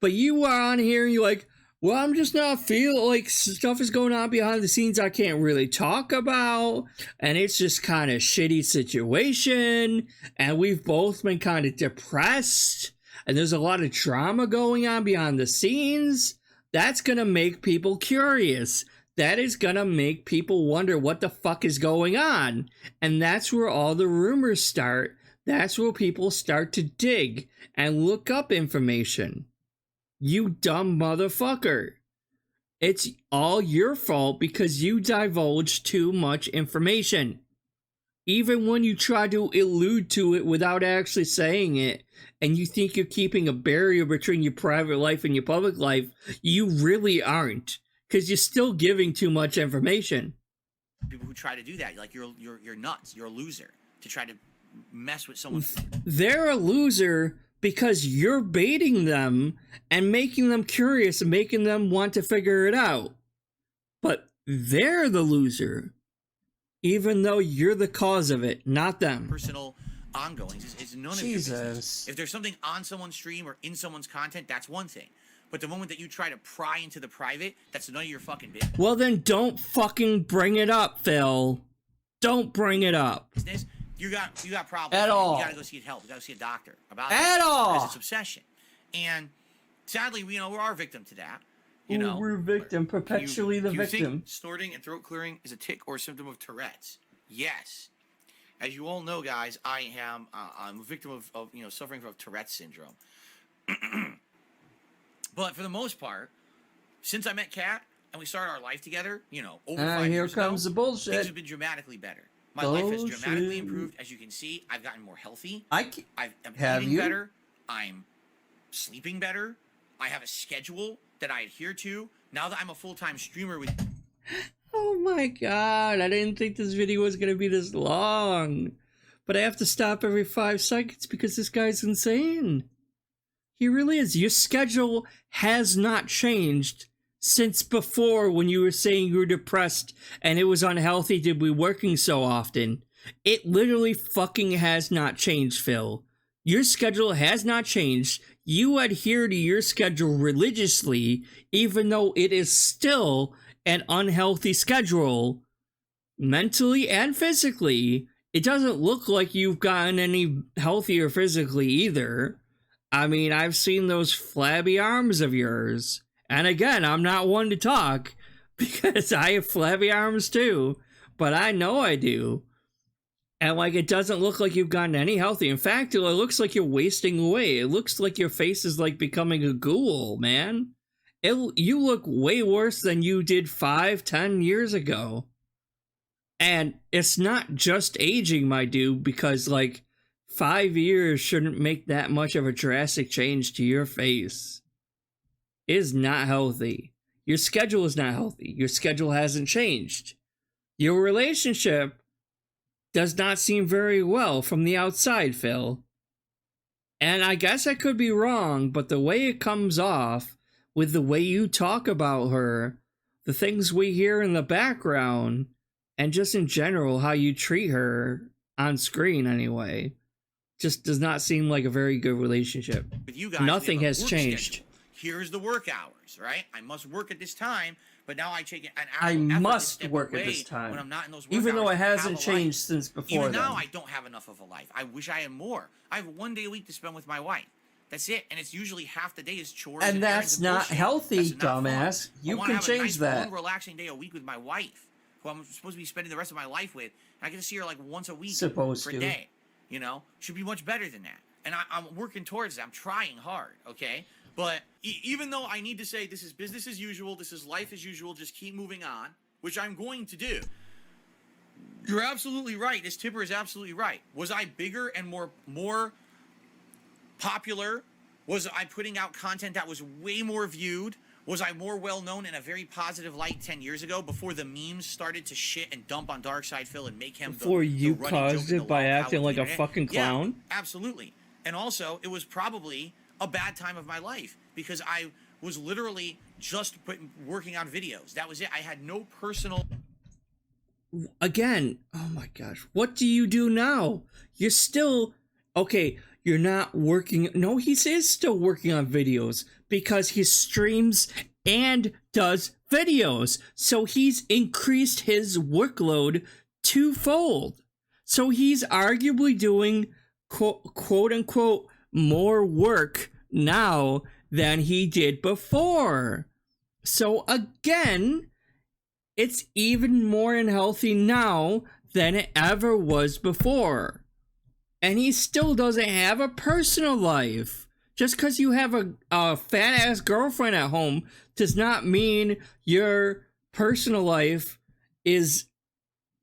But you are on here and you're like, well, I'm just not feeling like stuff is going on behind the scenes I can't really talk about, and it's just kind of shitty situation, and we've both been kind of depressed, and there's a lot of drama going on behind the scenes. That's gonna make people curious. That is gonna make people wonder what the fuck is going on, and that's where all the rumors start. That's where people start to dig and look up information. You dumb motherfucker. It's all your fault because you divulged too much information. Even when you try to allude to it without actually saying it, and you think you're keeping a barrier between your private life and your public life, you really aren't, because you're still giving too much information. People who try to do that, like you're nuts, you're a loser to try to mess with someone. They're a loser because you're baiting them and making them curious and making them want to figure it out. But they're the loser, even though you're the cause of it, not them. Personal ongoings is none of your business. If there's something on someone's stream or in someone's content, that's one thing. But the moment that you try to pry into the private, that's none of your fucking business. Well, then don't fucking bring it up, Phil. Don't bring it up. You got problems. At all. You gotta go see help. You gotta see a doctor about At all. Because it's obsession. And sadly, we are a victim to that. We're a victim, perpetually the victim. Think snorting and throat clearing is a tic or a symptom of Tourette's? Yes. As you all know, guys, I'm a victim of suffering from Tourette's syndrome. But for the most part, since I met Kat and we started our life together, over 5 years ago, here comes the bullshit. things have been dramatically better. My life has dramatically improved. As you can see, I've gotten more healthy. I'm eating better. I'm sleeping better. I have a schedule that I adhere to. Now that I'm a full-time streamer with... Oh my god, I didn't think this video was going to be this long. But I have to stop every 5 seconds because this guy's insane. He really is. Your schedule has not changed since before, when you were saying you were depressed and it was unhealthy to be working so often. It literally fucking has not changed, Phil. Your schedule has not changed. You adhere to your schedule religiously, even though it is still an unhealthy schedule, mentally and physically. It doesn't look like you've gotten any healthier physically either. I mean, I've seen those flabby arms of yours. And again, I'm not one to talk because I have flabby arms too, but I know I do. And it doesn't look like you've gotten any healthy. In fact, it looks like you're wasting away. It looks like your face is becoming a ghoul, man. You look way worse than you did 5-10 years ago. And it's not just aging, my dude, because like 5 years shouldn't make that much of a drastic change to your face. It is not healthy. Your schedule is not healthy. Your schedule hasn't changed. Your relationship does not seem very well from the outside, Phil. And I guess I could be wrong, but the way it comes off, with the way you talk about her, the things we hear in the background, and just in general how you treat her on screen anyway, just does not seem like a very good relationship. With you guys, Nothing we have a has work changed. schedule. Here's the work hours, right? I must work at this time, but now I take an I actual effort to must step work at away this time. when I'm not in those work Even though hours it to have hasn't a life. changed since before Even then. now, I don't have enough of a life. I wish I had more. I have 1 day a week to spend with my wife. That's it, and it's usually half the day is chores. And errands that's not bullshit. healthy, That's not fun. dumbass. I You wanna can have a change nice, that. fun, relaxing day a week with my wife, who I'm supposed to be spending the rest of my life with. I get to see her like once a week Supposed for to. a day. You know, should be much better than that. And I'm working towards it. I'm trying hard. Okay, but even though I need to say this is business as usual, this is life as usual, just keep moving on, which I'm going to do. You're absolutely right. This tipper is absolutely right. Was I bigger and more popular? Was I putting out content that was way more viewed? Was I more well-known in a very positive light 10 years ago before the memes started to shit and dump on Darkside Phil and make him Before you running caused joke in it the by lol pile acting of like the a internet? fucking clown? Yeah, absolutely. And also, it was probably a bad time of my life because I was literally just working on videos. That was it. I had no personal... Again, oh my gosh, what do you do now? You're still, okay, you're not working, no, he is still working on videos because he streams and does videos. So he's increased his workload twofold. So he's arguably doing quote unquote more work now than he did before. So again, it's even more unhealthy now than it ever was before. And he still doesn't have a personal life. Just because you have a fat-ass girlfriend at home does not mean your personal life is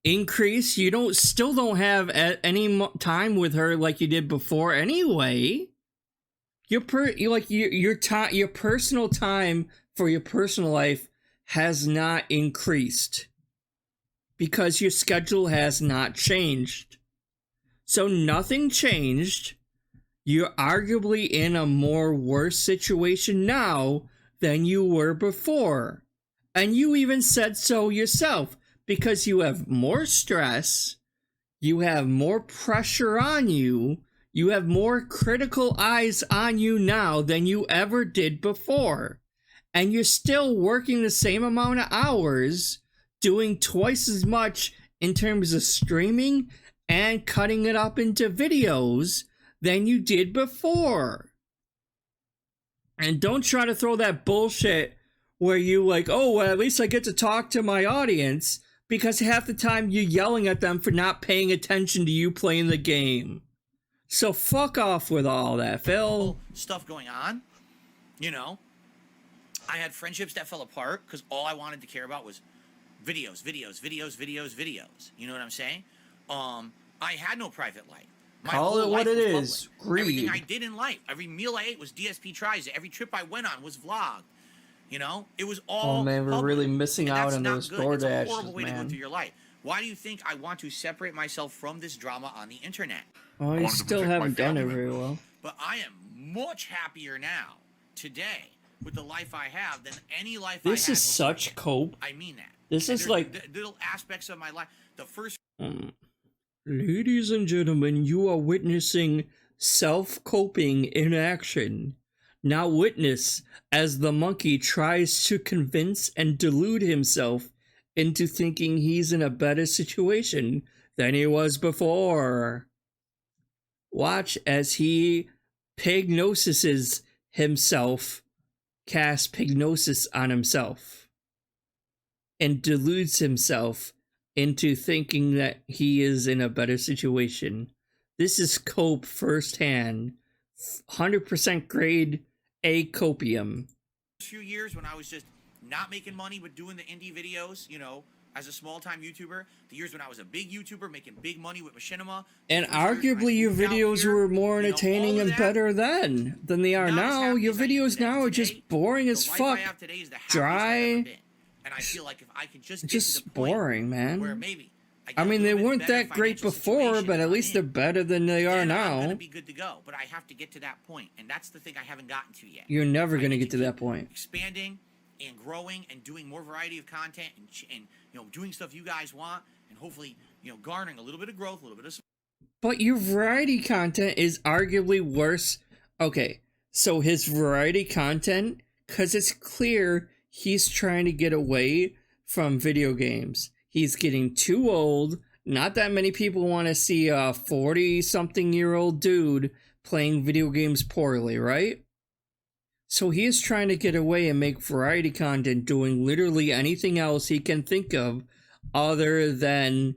increased. You still don't have any time with her like you did before anyway. Your personal time for your personal life has not increased because your schedule has not changed. So nothing changed. You're arguably in a more worse situation now than you were before. And you even said so yourself because you have more stress, you have more pressure on you, you have more critical eyes on you now than you ever did before. And you're still working the same amount of hours, doing twice as much in terms of streaming and cutting it up into videos than you did before. And don't try to throw that bullshit where you like, oh, well, at least I get to talk to my audience, because half the time you're yelling at them for not paying attention to you playing the game. So fuck off with all that, Phil. Stuff going on, you know. I had friendships that fell apart because all I wanted to care about was videos. You know what I'm saying? I had no private life. My Call whole it what life it was is. public. Greed. Everything I did in life, every meal I ate was DSP tries. Every trip I went on was vlogged. You know, it was all. Oh man, we're public. really missing And out that's on not those good. It's a horrible DoorDashes, way to go man. through your life. Why do you think I want to separate myself from this drama on the internet? Oh, you wanted to still protect my haven't done it family very members. well. But I am much happier now, today, with the life I have than any life I had This is before. such cope. I mean that. This And is there's like... little aspects of my life. The first Ladies and gentlemen, you are witnessing self-coping in action. Now witness as the monkey tries to convince and delude himself into thinking he's in a better situation than he was before. Watch as he casts pignosis on himself, and deludes himself into thinking that he is in a better situation. This is cope firsthand. 100% grade A copium. few years when I was just not making money but doing the indie videos, you know, as a small-time YouTuber, the years when I was a big YouTuber making big money with machinima, And the first years when I arguably your moved out videos here, were more all entertaining of and that, better then than they are not as now. happy Your as I am videos today. now are Today, just boring as the life fuck. I have today is the happiest Dry. I've ever been. And I feel like if I could just get to Just the point boring, man. where maybe I I get a mean, they little bit weren't better that great financial before, situation but that at I'm least they're in, better than they are then I'm now. gonna be good to go. But I have to get to that point, and that's the thing I haven't gotten to yet. You're never I gonna need get to that keep point. expanding and growing and doing more variety of content and doing stuff you guys want, and hopefully garnering a little bit of growth, a little bit of. But your variety content is arguably worse. Okay, so his variety content, because it's clear he's trying to get away from video games. He's getting too old. Not that many people want to see a 40-something-year-old dude playing video games poorly, right? So he is trying to get away and make variety content, doing literally anything else he can think of other than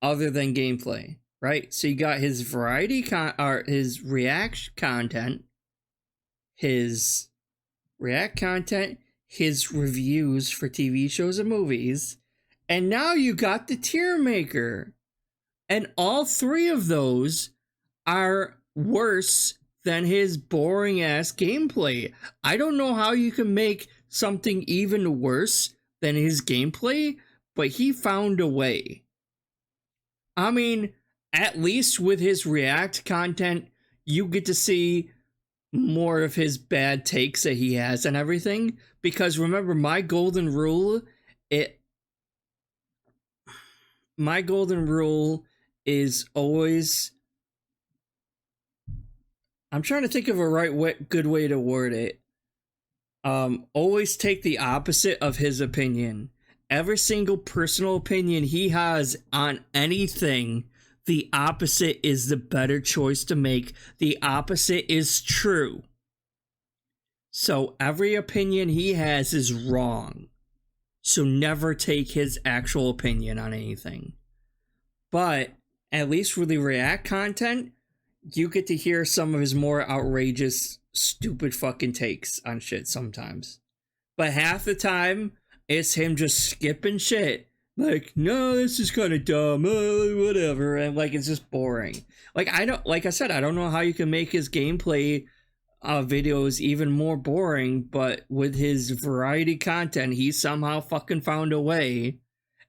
gameplay, right? So you got his his react content, his reviews for TV shows and movies, and now you got the tier maker. And all three of those are worse than his boring ass gameplay. I don't know how you can make something even worse than his gameplay, but he found a way. I mean, at least with his react content, you get to see more of his bad takes that he has and everything. Because remember, my golden rule is always, I'm trying to think of a good way to word it. Always take the opposite of his opinion. Every single personal opinion he has on anything, the opposite is the better choice to make. The opposite is true. So every opinion he has is wrong. So never take his actual opinion on anything. But at least with the react content, you get to hear some of his more outrageous, stupid fucking takes on shit sometimes. But half the time, it's him just skipping shit. Like, no, this is kind of dumb, whatever. And like, it's just boring. Like I said, I don't know how you can make his gameplay videos even more boring, but with his variety content, he somehow fucking found a way.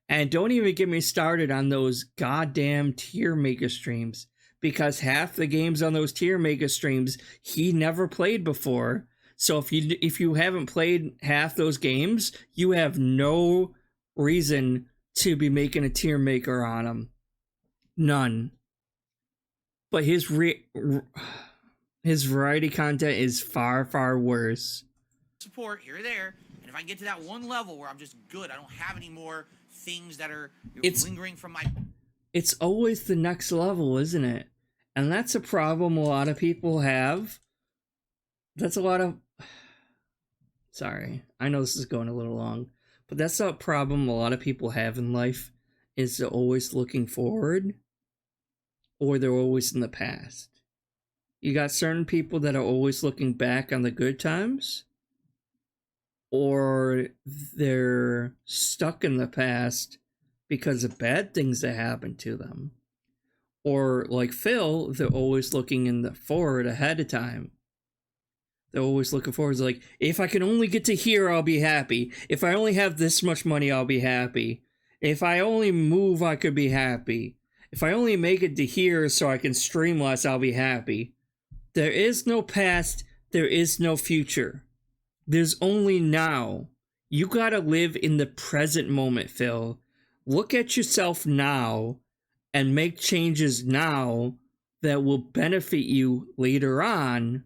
And don't even get me started on those goddamn tier maker streams, because half the games on those tier maker streams he never played before. So if you haven't played half those games, you have no reason to be making a tier maker on them. None. But his variety content is far, far worse. Support here or there, and if I can get to that one level where I'm just good, I don't have any more things that are lingering from my. It's always the next level, isn't it? And that's a problem a lot of people have. That's a lot of. Sorry, I know this is going a little long, but that's a problem a lot of people have in life, is they're always looking forward, or they're always in the past. You got certain people that are always looking back on the good times, or they're stuck in the past because of bad things that happened to them. Or like Phil, they're always looking in the forward ahead of time. They're always looking forward. It's like, if I can only get to here, I'll be happy. If I only have this much money, I'll be happy. If I only move, I could be happy. If I only make it to here so I can stream less, I'll be happy. There is no past. There is no future. There's only now. You gotta live in the present moment, Phil. Look at yourself now and make changes now that will benefit you later on.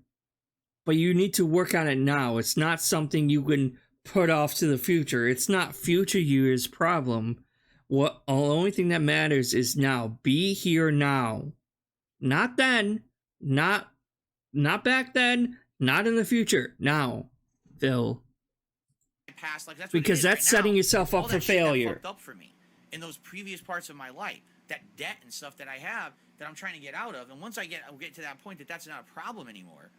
But you need to work on it now. It's not something you can put off to the future. It's not future year's problem. The only thing that matters is now. Be here now. Not then. Not back then. Not in the future. Now, Phil. Past, like, that's because that's right setting now. yourself up all for that shit failure. that fucked up for me in those previous parts of my life, that debt and stuff that I have that I'm trying to get out of, and once I get to that point that's not a problem anymore,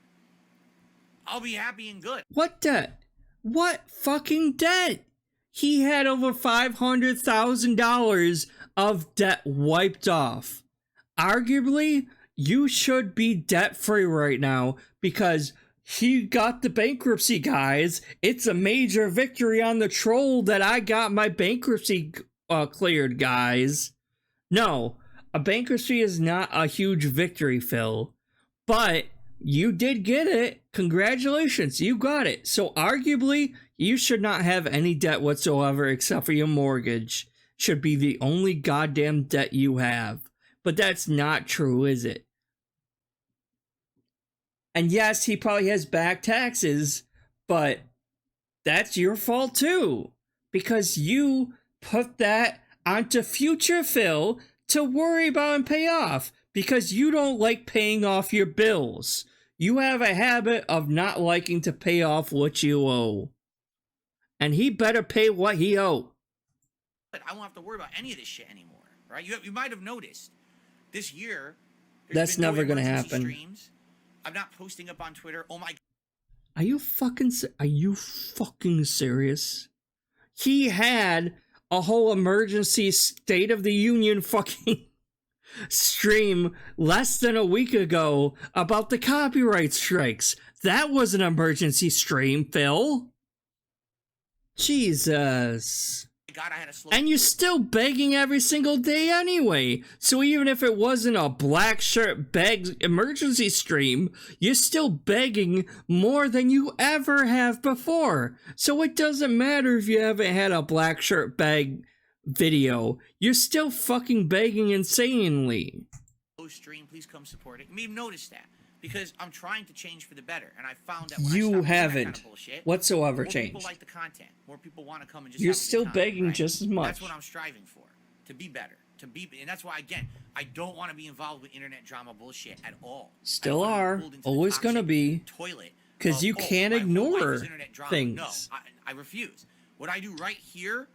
I'll be happy and good. What debt? What fucking debt? he had over $500,000 of debt wiped off. Arguably, you should be debt-free right now because he got the bankruptcy, guys. It's a major victory on the troll that I got my bankruptcy cleared, guys. No, a bankruptcy is not a huge victory, Phil. But you did get it. Congratulations, you got it. So arguably, you should not have any debt whatsoever except for your mortgage. Should be the only goddamn debt you have. But that's not true, is it? And yes, he probably has back taxes, but that's your fault too. Because you put that onto future Phil to worry about and pay off. Because you don't like paying off your bills. You have a habit of not liking to pay off what you owe. And he better pay what he owe. But I won't have to worry about any of this shit anymore, right? You might have noticed this year. That's never gonna happen. Streams. I'm not posting up on Twitter. Oh my. Are you fucking serious? He had a whole emergency State of the Union fucking stream less than a week ago about the copyright strikes. That was an emergency stream, Phil. Jesus. God, I had a slow. And you're still begging every single day anyway. So even if it wasn't a black shirt beg emergency stream, you're still begging more than you ever have before. So it doesn't matter if you haven't had a black shirt beg video. You're still fucking begging insanely. Stream, please come support it. You may have noticed that because I'm trying to change for the better, and I found that when I you stopped haven't doing that kind of bullshit, whatsoever more changed. People like the content. More people want to come and just. You're have a good still time, begging right? just as much. That's what I'm striving for. To be better. And that's why, again, I don't want to be involved with internet drama bullshit at all. Still are. Always gonna be. Toilet. Because you can't ignore things. No, I refuse. What I do right here.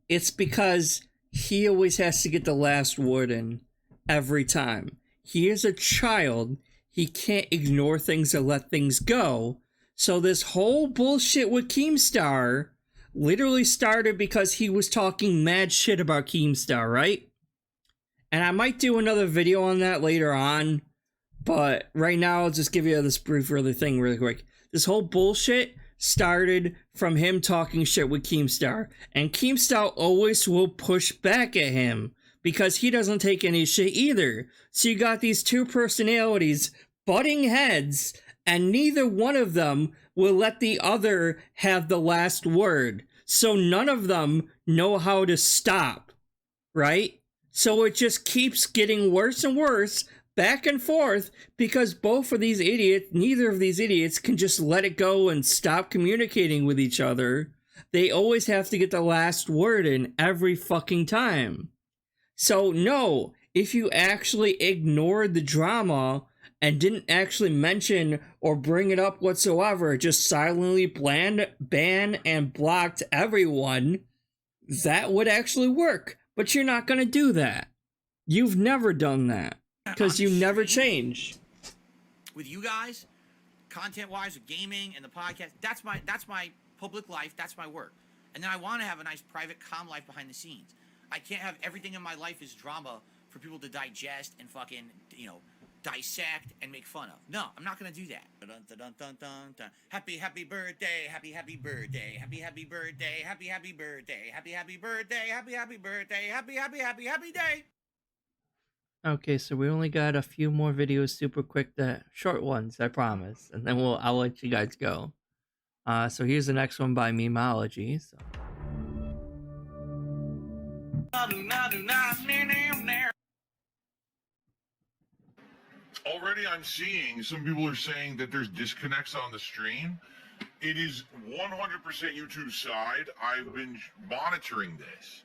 It's because he always has to get the last word in every time. He is a child. He can't ignore things or let things go. So this whole bullshit with Keemstar literally started because he was talking mad shit about Keemstar, right? And I might do another video on that later on. But right now, I'll just give you this brief other thing really quick. This whole bullshit started from him talking shit with Keemstar. And Keemstar always will push back at him because he doesn't take any shit either. So you got these two personalities butting heads, and neither one of them will let the other have the last word. So none of them know how to stop, right? So it just keeps getting worse and worse, back and forth, because both of these idiots, neither of these idiots can just let it go and stop communicating with each other. They always have to get the last word in every fucking time. So no, if you actually ignored the drama and didn't actually mention or bring it up whatsoever, just silently ban and blocked everyone, that would actually work. But you're not gonna do that. You've never done that. Because you never change. With you guys, content-wise, with gaming and the podcast, that's my public life, that's my work. And then I want to have a nice private, calm life behind the scenes. I can't have everything in my life is drama for people to digest and fucking, dissect and make fun of. No, I'm not gonna do that. Dun, dun, dun, dun, dun, dun. Happy birthday, happy birthday, happy birthday, happy birthday, happy birthday, happy birthday, happy day. Okay, so we only got a few more videos super quick, short ones, I promise. And then I'll let you guys go. So here's the next one by Memology. So. Already I'm seeing some people are saying that there's disconnects on the stream. It is 100% YouTube's side. I've been monitoring this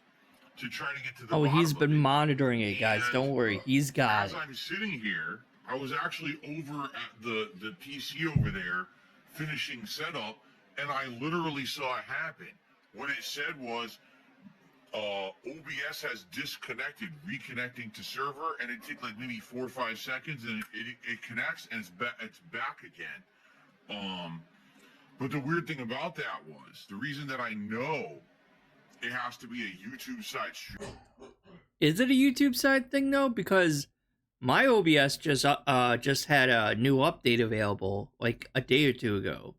to try to get to the bottom he's been of it. monitoring it, guys. And don't worry. He's got as it. I'm sitting here, I was actually over at the PC over there finishing setup, and I literally saw it happen. What it said was, OBS has disconnected, reconnecting to server, and it takes like maybe 4 or 5 seconds, and it connects, and it's back again. But the weird thing about that was the reason that I know it has to be a YouTube side stream. Is it a YouTube side thing though? Because my OBS just had a new update available like a day or two ago.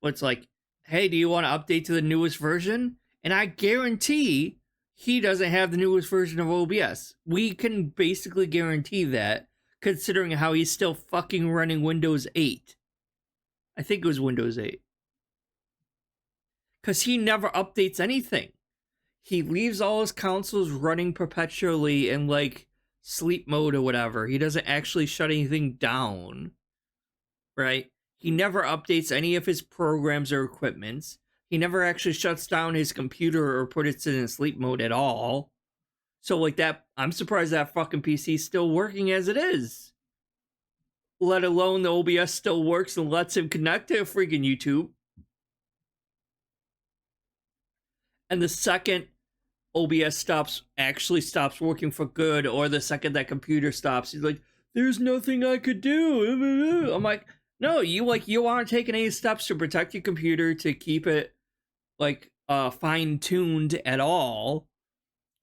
Where it's like, hey, do you want to update to the newest version? And I guarantee he doesn't have the newest version of OBS. We can basically guarantee that, considering how he's still fucking running Windows 8. I think it was Windows 8. Because he never updates anything. He leaves all his consoles running perpetually in, like, sleep mode or whatever. He doesn't actually shut anything down. Right? He never updates any of his programs or equipments. He never actually shuts down his computer or puts it in sleep mode at all. So, like, that, I'm surprised that fucking PC is still working as it is. Let alone the OBS still works and lets him connect to freaking YouTube. And the second OBS stops working for good, or the second that computer stops, he's like, there's nothing I could do. I'm like, no, you aren't taking any steps to protect your computer to keep it like fine-tuned at all.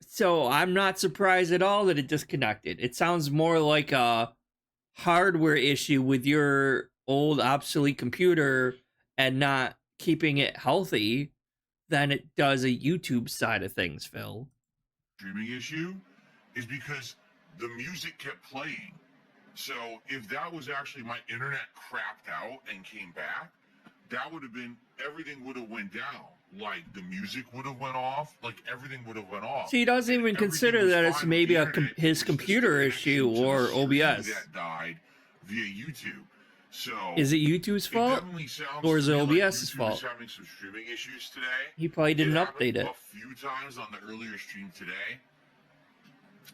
So I'm not surprised at all that it disconnected. It sounds more like a hardware issue with your old obsolete computer and not keeping it healthy than it does a YouTube side of things, Phil. Streaming issue is because the music kept playing. So if that was actually my internet crapped out and came back, that would have been, everything would have went down. Like the music would have went off, like everything would have went off. See, he doesn't even consider that it's maybe his computer issue or OBS. That died via YouTube. So is it YouTube's fault or is it OBS's fault? Having some streaming issues today. He probably didn't update it a few times on the earlier stream today.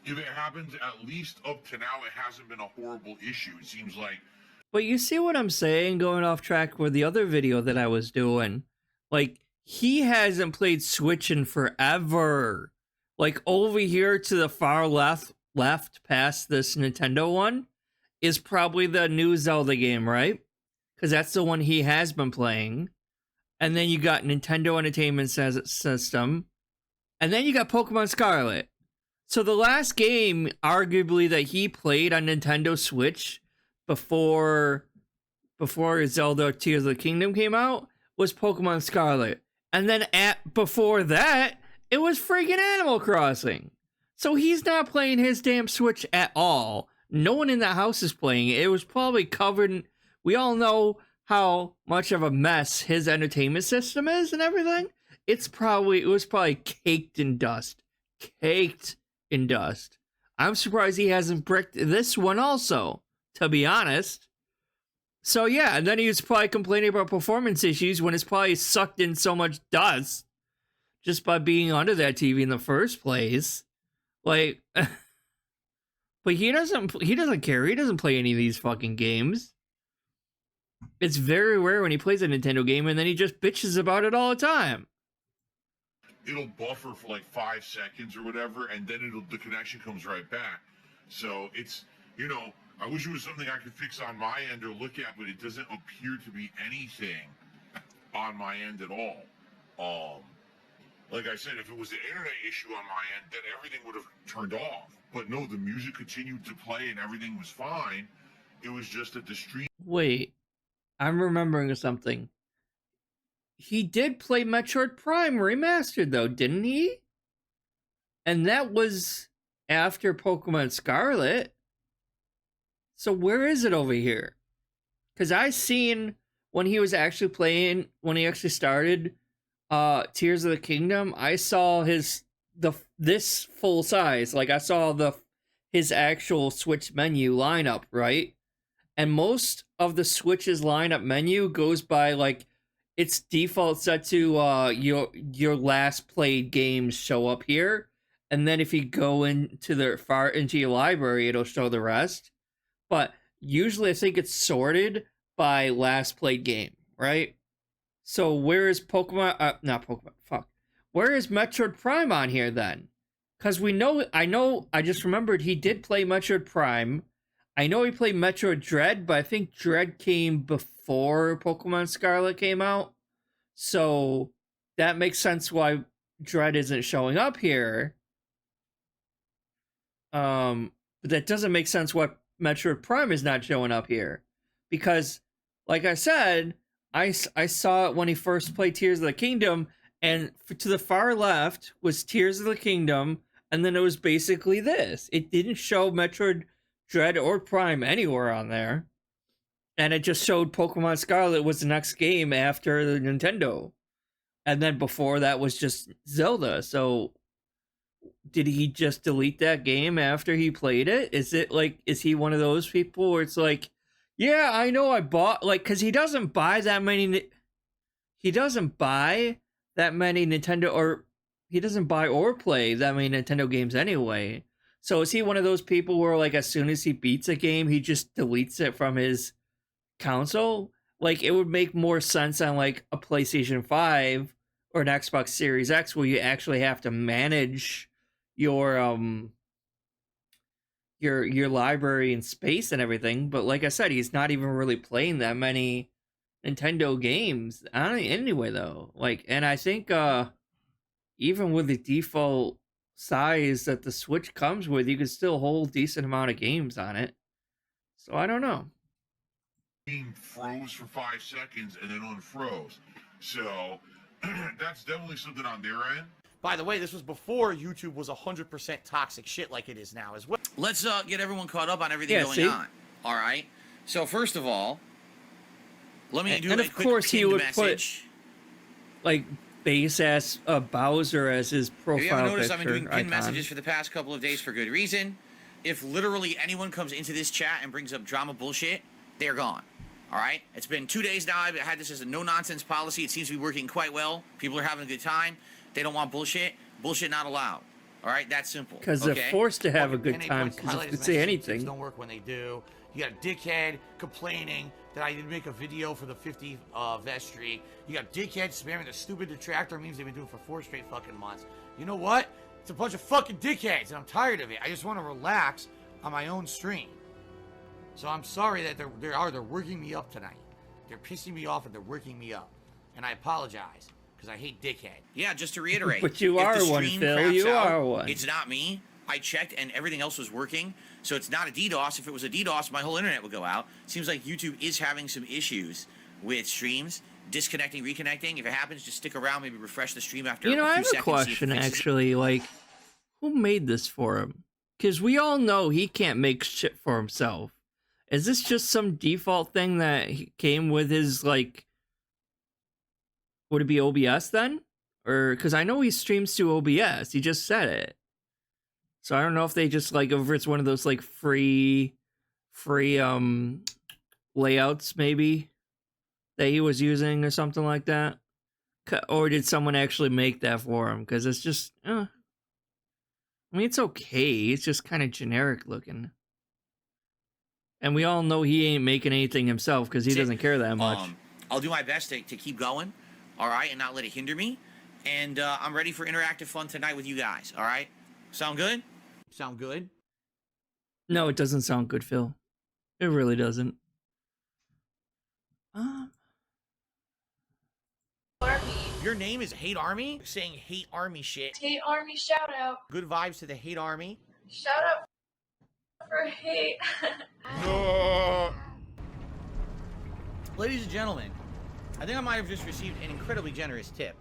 If it happens at least up to now, it hasn't been a horrible issue. It seems like. But you see what I'm saying, going off track with the other video that I was doing? Like, he hasn't played Switch in forever. Like, over here to the far left past this Nintendo one is probably the new Zelda game, right? Because that's the one he has been playing. And then you got Nintendo Entertainment System. And then you got Pokemon Scarlet. So the last game, arguably, that he played on Nintendo Switch before Zelda Tears of the Kingdom came out was Pokemon Scarlet. And then before that, it was freaking Animal Crossing. So he's not playing his damn Switch at all. No one in the house is playing it. It was probably covered in... We all know how much of a mess his entertainment system is and everything. It was probably caked in dust. Caked in dust. I'm surprised he hasn't bricked this one also, to be honest. So yeah, and then he was probably complaining about performance issues when it's probably sucked in so much dust just by being under that TV in the first place. Like, but he doesn't care. He doesn't play any of these fucking games. It's very rare when he plays a Nintendo game and then he just bitches about it all the time. It'll buffer for like 5 seconds or whatever, and then the connection comes right back. So it's, I wish it was something I could fix on my end or look at, but it doesn't appear to be anything on my end at all. Like I said, if it was an internet issue on my end, then everything would have turned off. But no, the music continued to play and everything was fine. It was just that the stream... Wait, I'm remembering something. He did play Metroid Prime Remastered, though, didn't he? And that was after Pokemon Scarlet. So where is it over here? Because I seen when he was actually playing, when he actually started Tears of the Kingdom, I saw this full size. Like, I saw his actual Switch menu lineup, right? And most of the Switch's lineup menu goes by, like, its default set to your last played games show up here. And then if you go into your library, it'll show the rest. But usually I think it's sorted by last played game, right? So where is where is Metroid Prime on here then? Because I just remembered he did play Metroid Prime. I know he played Metroid Dread, but I think Dread came before Pokemon Scarlet came out. So that makes sense why Dread isn't showing up here. But that doesn't make sense why Metroid Prime is not showing up here. Because, like I said, I saw it when he first played Tears of the Kingdom, and to the far left was Tears of the Kingdom, and then it was basically this. It didn't show Metroid Dread or Prime anywhere on there. And it just showed Pokemon Scarlet was the next game after the Nintendo. And then before that was just Zelda. So did he just delete that game after he played it? Is it like, is he one of those people where it's like, yeah, I know I bought, like, because he doesn't buy that many, he doesn't buy that many Nintendo, or he doesn't buy or play that many Nintendo games anyway. So is he one of those people where, like, as soon as he beats a game, he just deletes it from his console? Like, it would make more sense on, like, a PlayStation 5 or an Xbox Series X where you actually have to manage your library and space and everything. But like I said, he's not even really playing that many Nintendo games anyway, though. Like, and I think even with the default size that the Switch comes with, you can still hold a decent amount of games on it. So I don't know. Froze for 5 seconds and then unfroze. So that's definitely something on their end. By the way, this was before YouTube was 100% toxic shit like it is now as well. Let's get everyone caught up on everything going on. All right. So first of all, let me do and a of quick course he would message. Put like base ass Bowser as his profile If you haven't noticed, picture I've been doing pinned icon. messages for the past couple of days for good reason. If literally anyone comes into this chat and brings up drama bullshit, they're gone. All right? It's been 2 days now. I've had this as a no-nonsense policy. It seems to be working quite well. People are having a good time. They don't want bullshit. Bullshit not allowed. All right? That's simple. Because they're forced to have a good time, because if they say anything. Don't work when they do. You got a dickhead complaining that I didn't make a video for the 50th vestry. You got dickheads spamming the stupid detractor memes they've been doing for 4 straight fucking months. You know what? It's a bunch of fucking dickheads, and I'm tired of it. I just want to relax on my own stream. So I'm sorry that they're working me up tonight. They're pissing me off and they're working me up. And I apologize, because I hate dickhead. Yeah, just to reiterate. But you are one, Phil. You are one. It's not me. I checked and everything else was working. So it's not a DDoS. If it was a DDoS, my whole internet would go out. Seems like YouTube is having some issues with streams. Disconnecting, reconnecting. If it happens, just stick around. Maybe refresh the stream after a few I have seconds. a question, actually. Like, who made this for him? Because we all know he can't make shit for himself. Is this just some default thing that came with his, like... Would it be OBS then? Or, because I know he streams to OBS. He just said it. So I don't know if they just, like, if it's one of those, like, free layouts, maybe, that he was using or something like that. Or did someone actually make that for him? Because it's just, I mean, it's okay. It's just kind of generic looking. And we all know he ain't making anything himself because he doesn't care that much. I'll do my best to keep going, all right, and not let it hinder me. And I'm ready for interactive fun tonight with you guys, all right? Sound good? Sound good? No, it doesn't sound good, Phil. It really doesn't. Your name is Hate Army? You're saying Hate Army shit. Hate Army shout out. Good vibes to the Hate Army. Shout out for hate. Ladies and gentlemen, I think I might have just received an incredibly generous tip.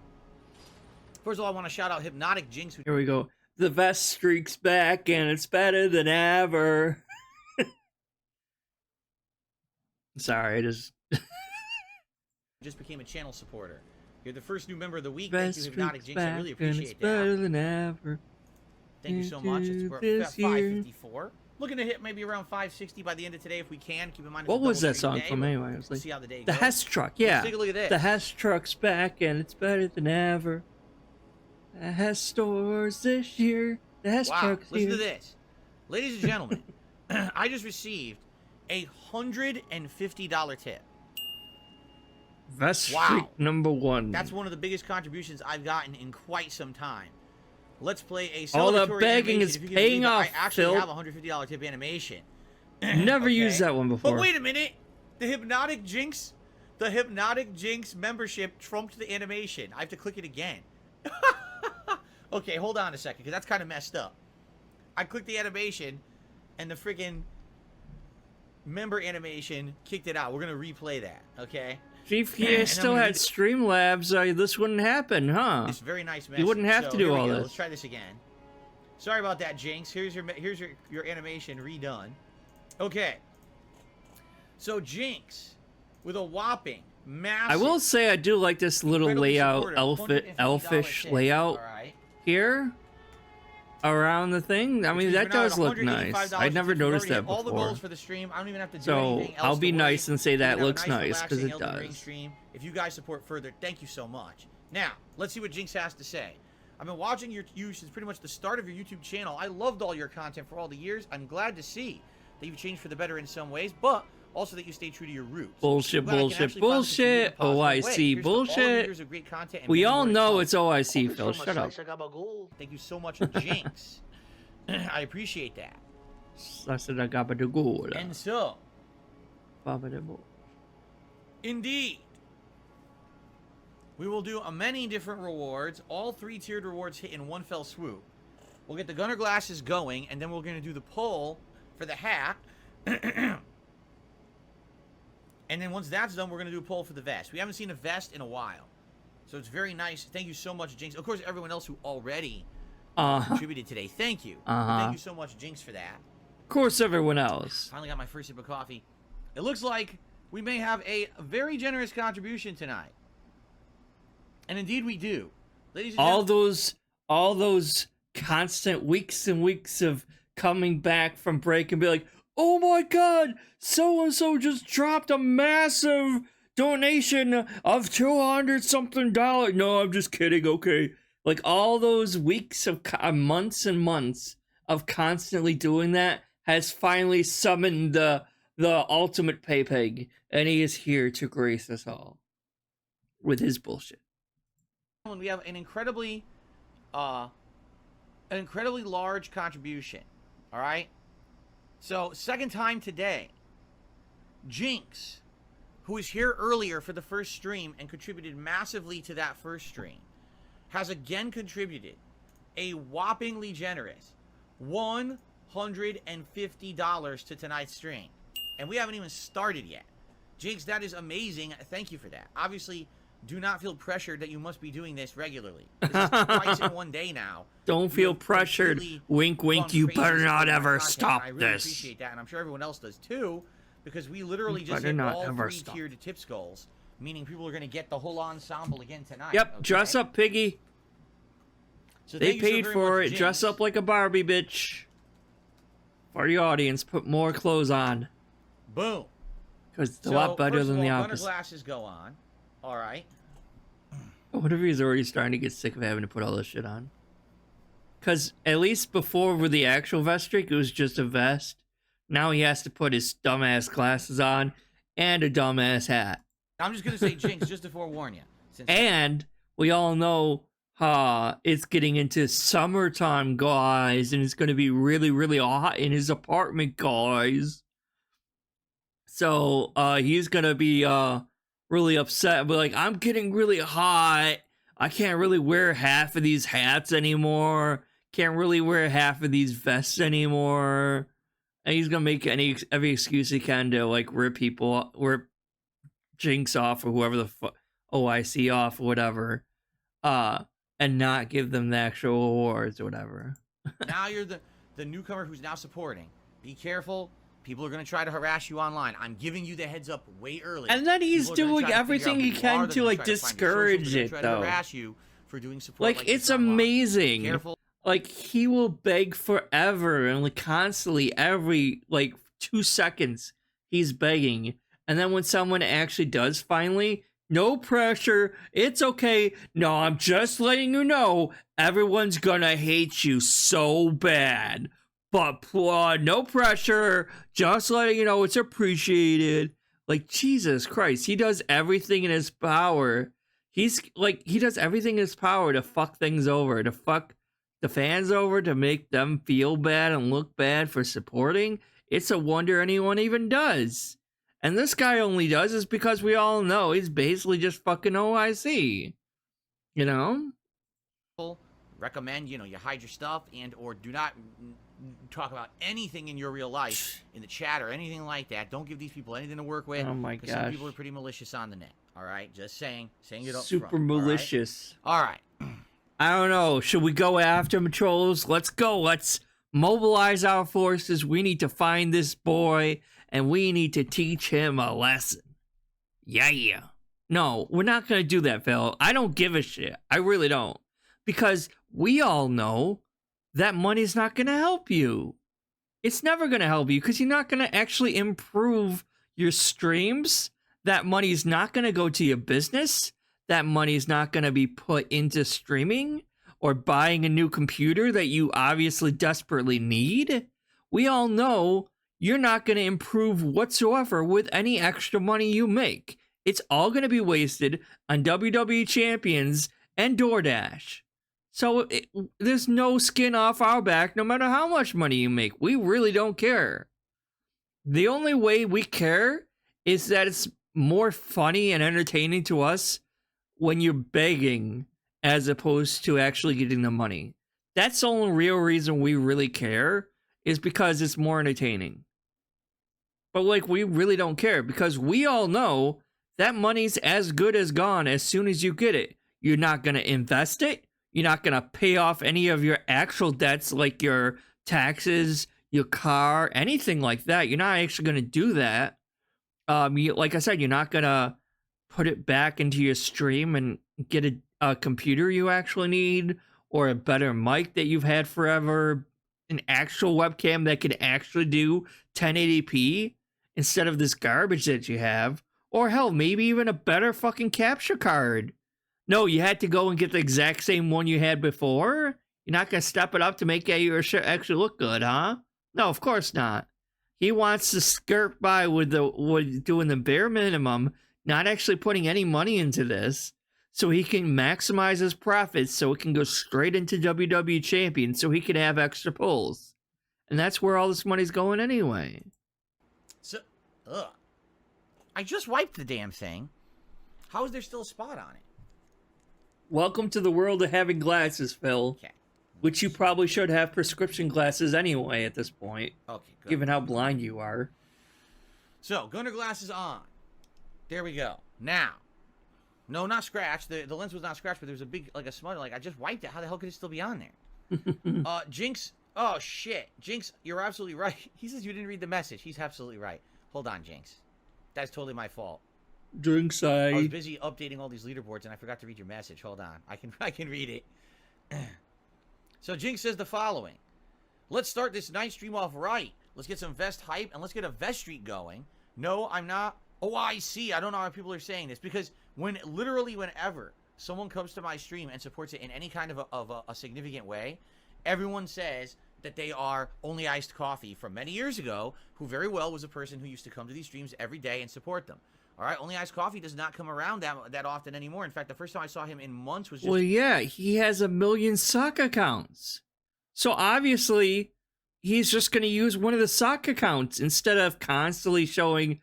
First of all, I want to shout out Hypnotic Jinx. Here we go. The vest streak's back and it's better than ever. Sorry, I just became a channel supporter. You're the first new member of the week. Vest Thank you, Hypnotic Jinx. I really and it's appreciate better that. than ever. Thank you so much. It's This year. 554. Looking to hit maybe around 560 by the end of today if we can. Keep in mind. It's What a was that double song stream from day. anyway? It was We'll like see how the day the goes. Hess truck, yeah. Let's take a look at this. The Hess truck's back and it's better than ever. The Hess stores this year. The Hess Wow, truck's listen here. to this. Ladies and gentlemen, I just received a $150 tip. Vest streak Wow. number 1. That's one of the biggest contributions I've gotten in quite some time. Let's play a All the celebratory begging animation. is If you can paying believe it, off, I actually Phil. have a $150 tip animation. Never Okay. used that one before. But wait a minute. The Hypnotic Jinx The Hypnotic Jinx membership trumped the animation. I have to click it again. Okay, hold on a second, because that's kind of messed up. I clicked the animation, and the friggin' member animation kicked it out. We're going to replay that, okay? If you still had Streamlabs, this wouldn't happen, huh? It's very nice message. You wouldn't have to do all this. Let's try this again. Sorry about that, Jinx. Here's your animation redone. Okay. So Jinx, with a whopping massive... I will say I do like this little layout, elfish layout here around the thing. I mean, that does look nice. I never noticed that all the before. goals for the stream. I don't even have to do So anything else I'll be to worry. nice and say that looks nice, nice because it Elden Ring does. stream. If you guys support further, thank you so much. Now, let's see what Jinx has to say. I've been watching you since pretty much the start of your YouTube channel. I loved all your content for all the years. I'm glad to see that you've changed for the better in some ways, but also that you stay true to your roots. Bullshit, bullshit, bullshit. OIC bullshit. We all know it's OIC, Phil. Shut up. Thank you so much, Jinx. I appreciate that. And so, indeed, we will do many different rewards. All 3 tiered rewards hit in one fell swoop. We'll get the gunner glasses going, and then we're going to do the poll for the hat. And then once that's done, we're going to do a poll for the vest. We haven't seen a vest in a while. So it's very nice. Thank you so much, Jinx. Of course, everyone else who already contributed today. Thank you. Thank you so much, Jinx, for that. Of course, everyone else. Finally got my first sip of coffee. It looks like we may have a very generous contribution tonight. And indeed we do. Ladies and gentlemen, all those constant weeks and weeks of coming back from break and be like, oh my god, so-and-so just dropped a massive donation of $200-something. No, I'm just kidding, okay. Like, all those weeks of months and months of constantly doing that has finally summoned the ultimate pay peg, and he is here to grace us all with his bullshit. we have an incredibly large contribution. All right. So second time today, Jinx, who was here earlier for the first stream and contributed massively to that first stream, has again contributed a whoppingly generous $150 to tonight's stream. And we haven't even started yet. Jinx, that is amazing. Thank you for that. Obviously, do not feel pressured that you must be doing this regularly. This is twice in one day now. Don't feel pressured. Wink, wink, you better not ever stop I really this. appreciate that, and I'm sure everyone else does too, because we literally just hit all 3 tiered tips goals, meaning people are going to get the whole ensemble again tonight. Yep, okay? Dress up, Piggy. So they paid for it. Dress up like a Barbie, bitch. For the audience, put more clothes on. Boom. Because it's a lot better than the opposite. Glasses go on. All right. What if he's already starting to get sick of having to put all this shit on? Because at least before with the actual vest streak, it was just a vest. Now he has to put his dumbass glasses on and a dumbass hat. I'm just going to say, Jinx, just to forewarn you. And we all know it's getting into summertime, guys, and it's going to be really, really hot in his apartment, guys. So he's going to be really upset, but like, I'm getting really hot. I can't really wear half of these hats anymore. Can't really wear half of these vests anymore. And he's gonna make every excuse he can to like rip Jinx off or whoever the OIC off or whatever, and not give them the actual awards or whatever. Now you're the newcomer who's now supporting. Be careful. People are going to try to harass you online. I'm giving you the heads up way early. And then he's doing everything he can to like discourage it, though. Harass you for doing support like it's amazing. Careful. Like he will beg forever and like constantly every like 2 seconds he's begging. And then when someone actually does finally, no pressure, it's okay. No, I'm just letting you know everyone's gonna hate you so bad. But no pressure, just letting you know it's appreciated. Like, Jesus Christ, he does everything in his power. He does everything in his power to fuck things over, to fuck the fans over, to make them feel bad and look bad for supporting. It's a wonder anyone even does. And this guy only does is because we all know he's basically just fucking OIC. You know? Recommend, you hide your stuff and or do not talk about anything in your real life in the chat or anything like that. Don't give these people anything to work with. Oh my gosh. Some people are pretty malicious on the net. All right? Just saying it up Super front, malicious. All right. I don't know. Should we go after him, trolls? Let's go. Let's mobilize our forces. We need to find this boy, and we need to teach him a lesson. Yeah. No, we're not going to do that, Phil. I don't give a shit. I really don't. Because we all know that money's not going to help you. It's never going to help you because you're not going to actually improve your streams. That money's not going to go to your business. That money's not going to be put into streaming or buying a new computer that you obviously desperately need. We all know you're not going to improve whatsoever with any extra money you make. It's all going to be wasted on WWE Champions and DoorDash. So there's no skin off our back no matter how much money you make. We really don't care. The only way we care is that it's more funny and entertaining to us when you're begging as opposed to actually getting the money. That's the only real reason we really care, is because it's more entertaining. But we really don't care because we all know that money's as good as gone as soon as you get it. You're not going to invest it. You're not going to pay off any of your actual debts like your taxes, your car, anything like that. You're not actually going to do that. Like I said, you're not going to put it back into your stream and get a computer you actually need, or a better mic that you've had forever, an actual webcam that can actually do 1080p instead of this garbage that you have, or hell, maybe even a better fucking capture card. No, you had to go and get the exact same one you had before? You're not going to step it up to make your shit actually look good, huh? No, of course not. He wants to skirt by with doing the bare minimum, not actually putting any money into this, so he can maximize his profits, so it can go straight into WWE Champion, so he can have extra pulls. And that's where all this money's going anyway. So, I just wiped the damn thing. How is there still a spot on it? Welcome to the world of having glasses, Phil. Okay. Which you probably should have prescription glasses anyway at this point. Okay, good. Given how blind you are. So, Gunner glasses on. There we go. Now. No, not scratched. The lens was not scratched, but there was a big, a smudge. I just wiped it. How the hell could it still be on there? Jinx. Oh, shit. Jinx, you're absolutely right. He says you didn't read the message. He's absolutely right. Hold on, Jinx. That's totally my fault. Jinx, I was busy updating all these leaderboards, and I forgot to read your message. Hold on. I can read it. So, Jinx says the following. Let's start this night stream off right. Let's get some vest hype, and let's get a vest streak going. No, I'm not. Oh, I see. I don't know how people are saying this, because whenever someone comes to my stream and supports it in any kind of a significant way, everyone says that they are Only Iced Coffee from many years ago, who very well was a person who used to come to these streams every day and support them. All right, Only Iced Coffee does not come around that often anymore. In fact, the first time I saw him in months was just... Well, yeah, he has 1 million sock accounts. So obviously, he's just going to use one of the sock accounts instead of constantly showing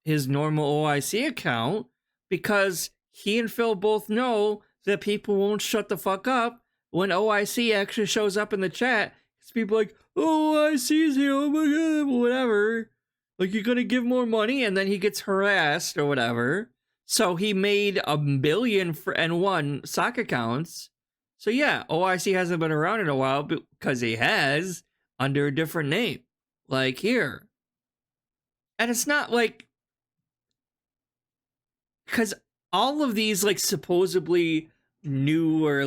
his normal OIC account, because he and Phil both know that people won't shut the fuck up when OIC actually shows up in the chat. It's people like, oh, OIC's here, oh my god, whatever. You're gonna give more money, and then he gets harassed or whatever. So he made 1 billion and 1 sock accounts. So yeah, OIC hasn't been around in a while because he has under a different name, like here. And it's not because all of these supposedly new or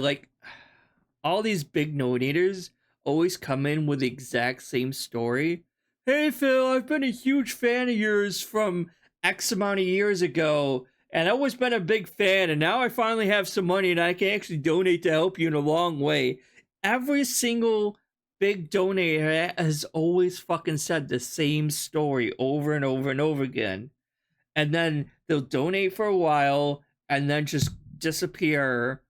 all these big donators always come in with the exact same story. Hey Phil, I've been a huge fan of yours from X amount of years ago, and I've always been a big fan, and now I finally have some money and I can actually donate to help you in a long way. Every single big donator has always fucking said the same story over and over and over again. And then they'll donate for a while and then just disappear,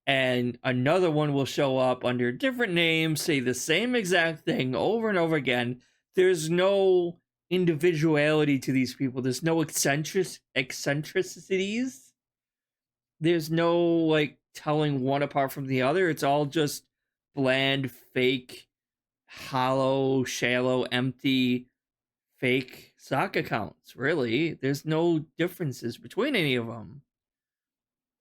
and another one will show up under a different name, say the same exact thing over and over again. There's no individuality to these people. There's no eccentricities. There's no like telling one apart from the other. It's all just bland, fake, hollow, shallow, empty, fake sock accounts. Really, there's no differences between any of them.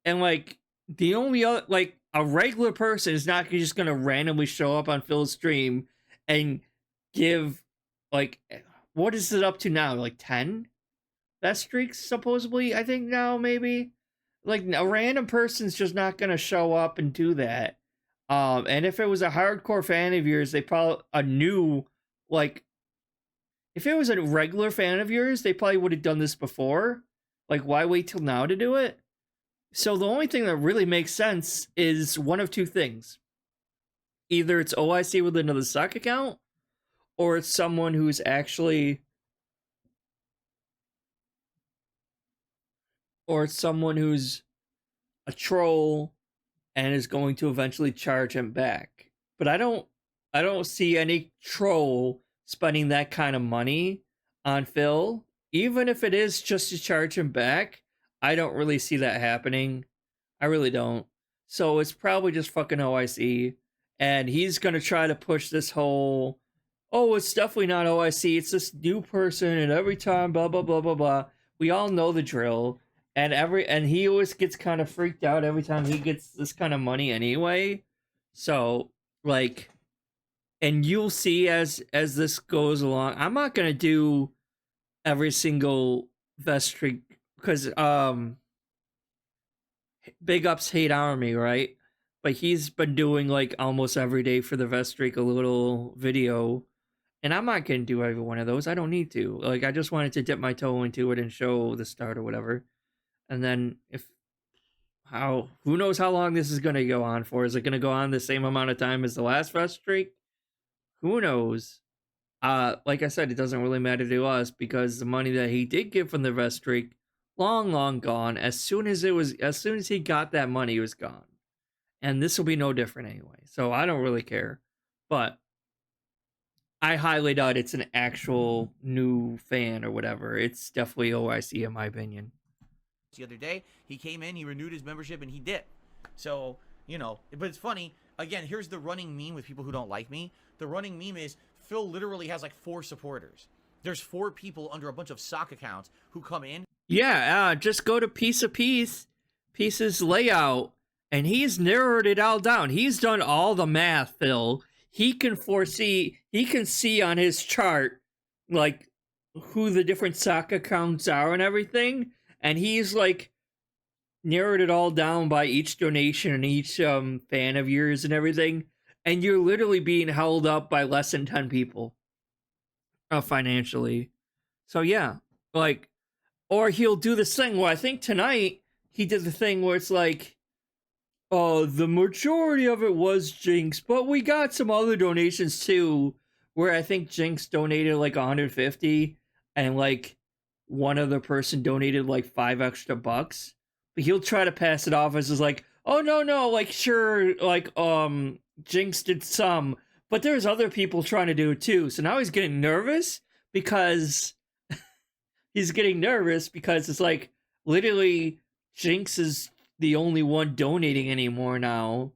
And like the only other, like a regular person is not just gonna randomly show up on Phil's stream and give like, what is it up to now? Like 10 best streaks supposedly, I think now maybe. Like a random person's just not gonna show up and do that. And if it was a hardcore fan of yours, they probably if it was a regular fan of yours, they probably would have done this before. Like, why wait till now to do it? So the only thing that really makes sense is one of two things. Either it's OIC with another sock account, or it's someone who's actually... or it's someone who's a troll and is going to eventually charge him back. But I don't see any troll spending that kind of money on Phil. Even if it is just to charge him back, I don't really see that happening. I really don't. So it's probably just fucking OIC. And he's going to try to push this whole, oh, it's definitely not OIC. It's this new person, and every time, blah, blah, blah, blah, blah. We all know the drill. And he always gets kind of freaked out every time he gets this kind of money anyway. So, like, and you'll see as this goes along, I'm not going to do every single vest streak, because Big Ups Hate Army, right? But he's been doing like almost every day for the vest streak a little video, and I'm not gonna do every one of those. I don't need to. Like, I just wanted to dip my toe into it and show the start or whatever. And then who knows how long this is gonna go on for? Is it gonna go on the same amount of time as the last vest streak? Who knows? Like I said, it doesn't really matter to us, because the money that he did get from the vest streak, long gone. As soon as he got that money, it was gone. And this will be no different anyway. So I don't really care. But I highly doubt it's an actual new fan or whatever. It's definitely OIC in my opinion. The other day, he came in, he renewed his membership, and he dipped. So, you know, but it's funny. Again, here's the running meme with people who don't like me. The running meme is Phil literally has like 4 supporters. There's 4 people under a bunch of sock accounts who come in. Yeah, just go to Piece's layout, and he's narrowed it all down. He's done all the math, Phil. He can see on his chart, like, who the different sock accounts are and everything. And he's, like, narrowed it all down by each donation and each fan of yours and everything. And you're literally being held up by less than 10 people financially. So, yeah, like, or he'll do this thing where I think tonight he did the thing where it's like, oh, the majority of it was Jinx, but we got some other donations too, where I think Jinx donated like 150 and like one other person donated like $5 extra. But he'll try to pass it off as like, oh no, like sure, like Jinx did some, but there's other people trying to do it too. So now he's getting nervous because it's like literally Jinx is the only one donating anymore now,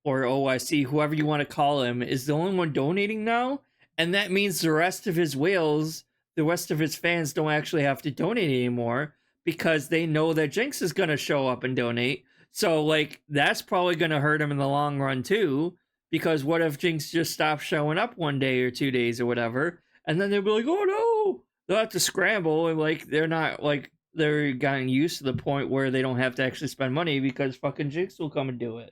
or OIC, whoever you want to call him, is the only one donating now, and that means the rest of his whales, the rest of his fans don't actually have to donate anymore, because they know that Jinx is going to show up and donate. So, like, that's probably going to hurt him in the long run too, because what if Jinx just stops showing up one day or 2 days or whatever, and then they'll be like, oh no, they'll have to scramble, and like they're gotten used to the point where they don't have to actually spend money because fucking Jinx will come and do it.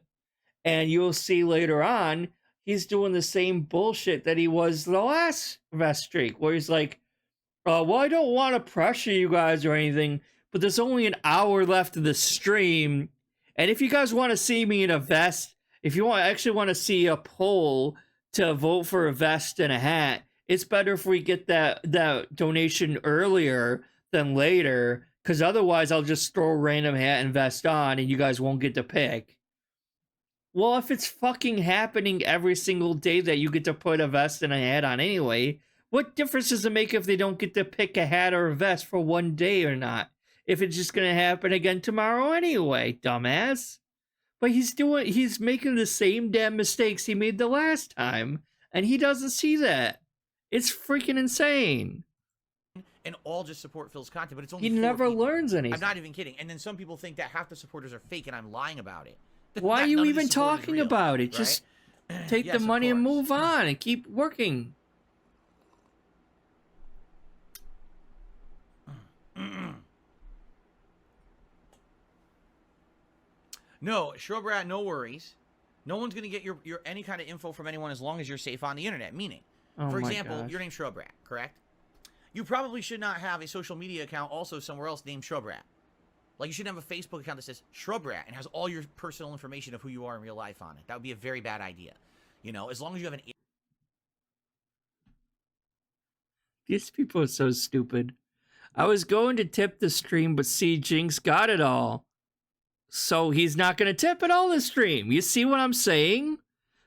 And you'll see later on, he's doing the same bullshit that he was the last vest streak, where he's like, well, I don't want to pressure you guys or anything, but there's only an hour left of the stream, and if you guys want to see me in a vest, if you actually want to see a poll to vote for a vest and a hat, it's better if we get that donation earlier than later, because otherwise I'll just throw a random hat and vest on and you guys won't get to pick. Well, if it's fucking happening every single day that you get to put a vest and a hat on anyway, What difference does it make if they don't get to pick a hat or a vest for one day or not? If it's just gonna happen again tomorrow anyway, dumbass. But he's making the same damn mistakes he made the last time, and he doesn't see that. It's freaking insane. And all just support Phil's content, but it's only He 4 never people. learns anything. I'm not even kidding. And then some people think that half the supporters are fake, and I'm lying about it. Why are you None of even the support is talking real, about it? right? Just take Yes, the of money and course. move on and keep working. No, Shrubrat, no worries. No one's gonna get your any kind of info from anyone as long as you're safe on the internet. Meaning, Oh for my example, gosh. your name's Shrubrat, correct? You probably should not have a social media account also somewhere else named Shrubrat. Like, you shouldn't have a Facebook account that says Shrubrat and has all your personal information of who you are in real life on it. That would be a very bad idea. You know, as long as you have an... These people are so stupid. I was going to tip the stream, but see, Jinx got it all. So he's not going to tip at all this stream. You see what I'm saying?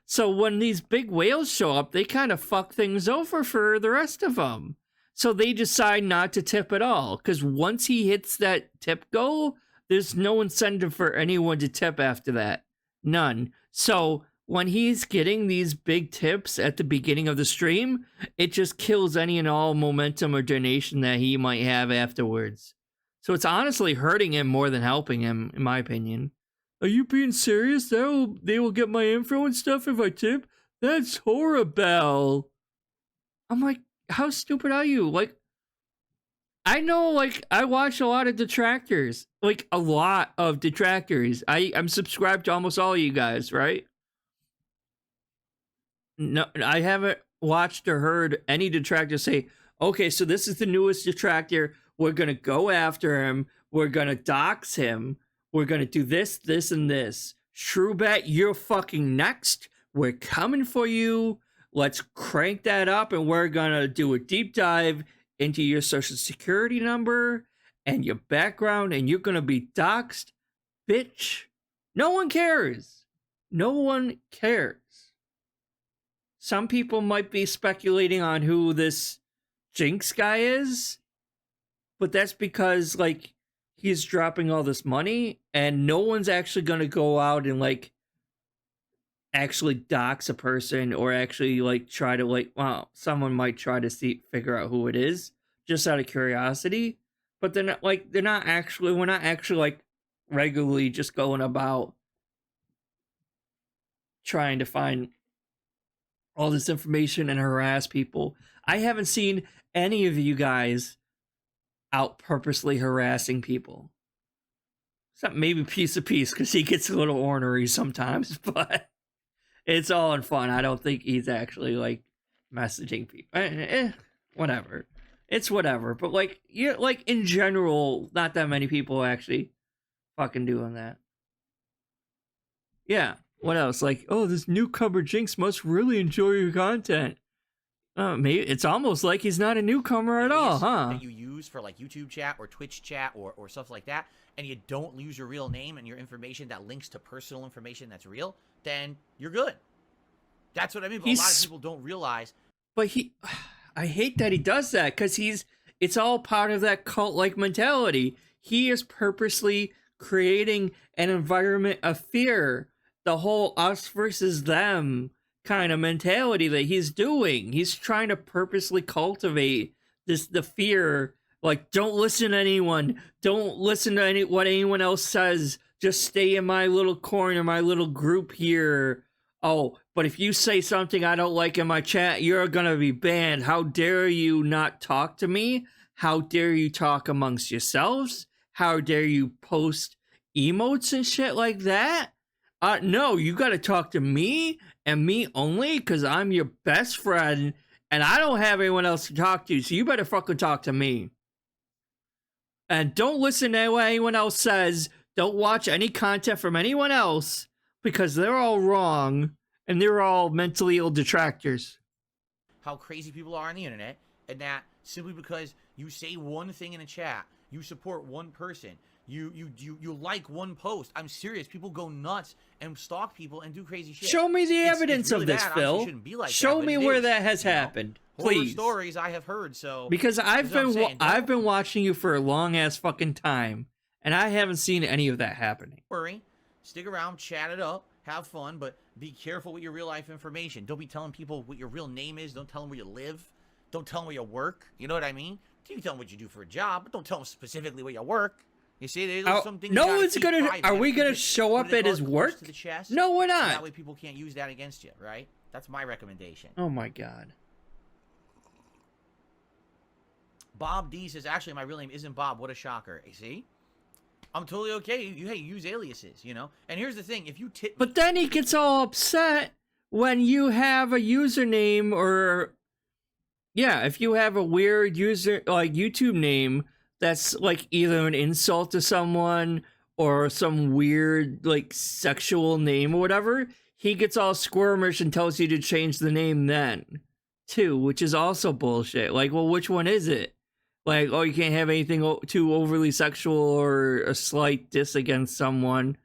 So when these big whales show up, they kind of fuck things over for the rest of them. So they decide not to tip at all. Because once he hits that tip goal, there's no incentive for anyone to tip after that. None. So when he's getting these big tips at the beginning of the stream, it just kills any and all momentum or donation that he might have afterwards. So it's honestly hurting him more than helping him, in my opinion. Are you being serious? They will get my info and stuff if I tip? That's horrible. I'm like, how stupid are you? Like, I know, like, I watch a lot of detractors. Like, a lot of detractors. I'm subscribed to almost all of you guys, right? No, I haven't watched or heard any detractor say, okay, so this is the newest detractor. We're going to go after him. We're going to dox him. We're going to do this, this, and this. Shrewbat, you're fucking next. We're coming for you. Let's crank that up, and we're going to do a deep dive into your social security number and your background, and you're going to be doxxed. Bitch. No one cares. No one cares. Some people might be speculating on who this Jinx guy is, but that's because, like, he's dropping all this money, and no one's actually going to go out and, like, actually dox a person or actually, like, try to, like, well, someone might try to figure out who it is just out of curiosity, but we're not actually, like, regularly just going about trying to find all this information and harass people. I haven't seen any of you guys out purposely harassing people. Except maybe Piece of Peace, because he gets a little ornery sometimes, but it's all in fun. I don't think he's actually, like, messaging people. Whatever. It's whatever. But, like, like, in general, not that many people actually fucking doing that. Yeah. What else? Like, oh, this newcomer Jinx must really enjoy your content. Maybe it's almost like he's not a newcomer at all, huh? That you use for, like, YouTube chat or Twitch chat or stuff like that, and you don't use your real name and your information that links to personal information that's real, then you're good. That's what I mean. But a lot of people don't realize. But I hate that he does that, because it's all part of that cult-like mentality. He is purposely creating an environment of fear. The whole us versus them kind of mentality that he's doing. He's trying to purposely cultivate the fear, like, don't listen to anyone. Don't listen to what anyone else says. Just stay in my little corner, my little group here. Oh, but if you say something I don't like in my chat, you're gonna be banned. How dare you not talk to me? How dare you talk amongst yourselves? How dare you post emotes and shit like that? No, you gotta talk to me and me only, because I'm your best friend and I don't have anyone else to talk to, so you better fucking talk to me. And don't listen to what anyone else says. Don't watch any content from anyone else, because they're all wrong and they're all mentally ill detractors. How crazy people are on the internet, and that simply because you say one thing in a chat, you support one person, you like one post. I'm serious. People go nuts and stalk people and do crazy shit. Show me the evidence really of this, bad. Phil. Shouldn't be like Show that, me but it where is, that has you know? happened. horror Please. stories I have heard. So Because that's what I'm saying. I've been watching you for a long ass fucking time, and I haven't seen any of that happening. Don't worry, stick around, chat it up, have fun, but be careful with your real life information. Don't be telling people what your real name is. Don't tell them where you live. Don't tell them where you work. You know what I mean? You can tell them what you do for a job, but don't tell them specifically where you work. You see, there's some things. No you one's keep gonna. private. Are You we keep gonna it- show what up do they at call his it, close work? to the chest? No, we're So not. that way people can't use that against you, right? That's my recommendation. Oh my god. Bob D says, actually, my real name isn't Bob. What a shocker. You see? I'm totally okay. You use aliases, you know? And here's the thing. If you tip... But then he gets all upset when you have a username or... Yeah, if you have a weird user, like, YouTube name that's, like, either an insult to someone or some weird, like, sexual name or whatever, he gets all squirmish and tells you to change the name then, too, which is also bullshit. Like, well, which one is it? Like, oh, you can't have anything too overly sexual or a slight diss against someone,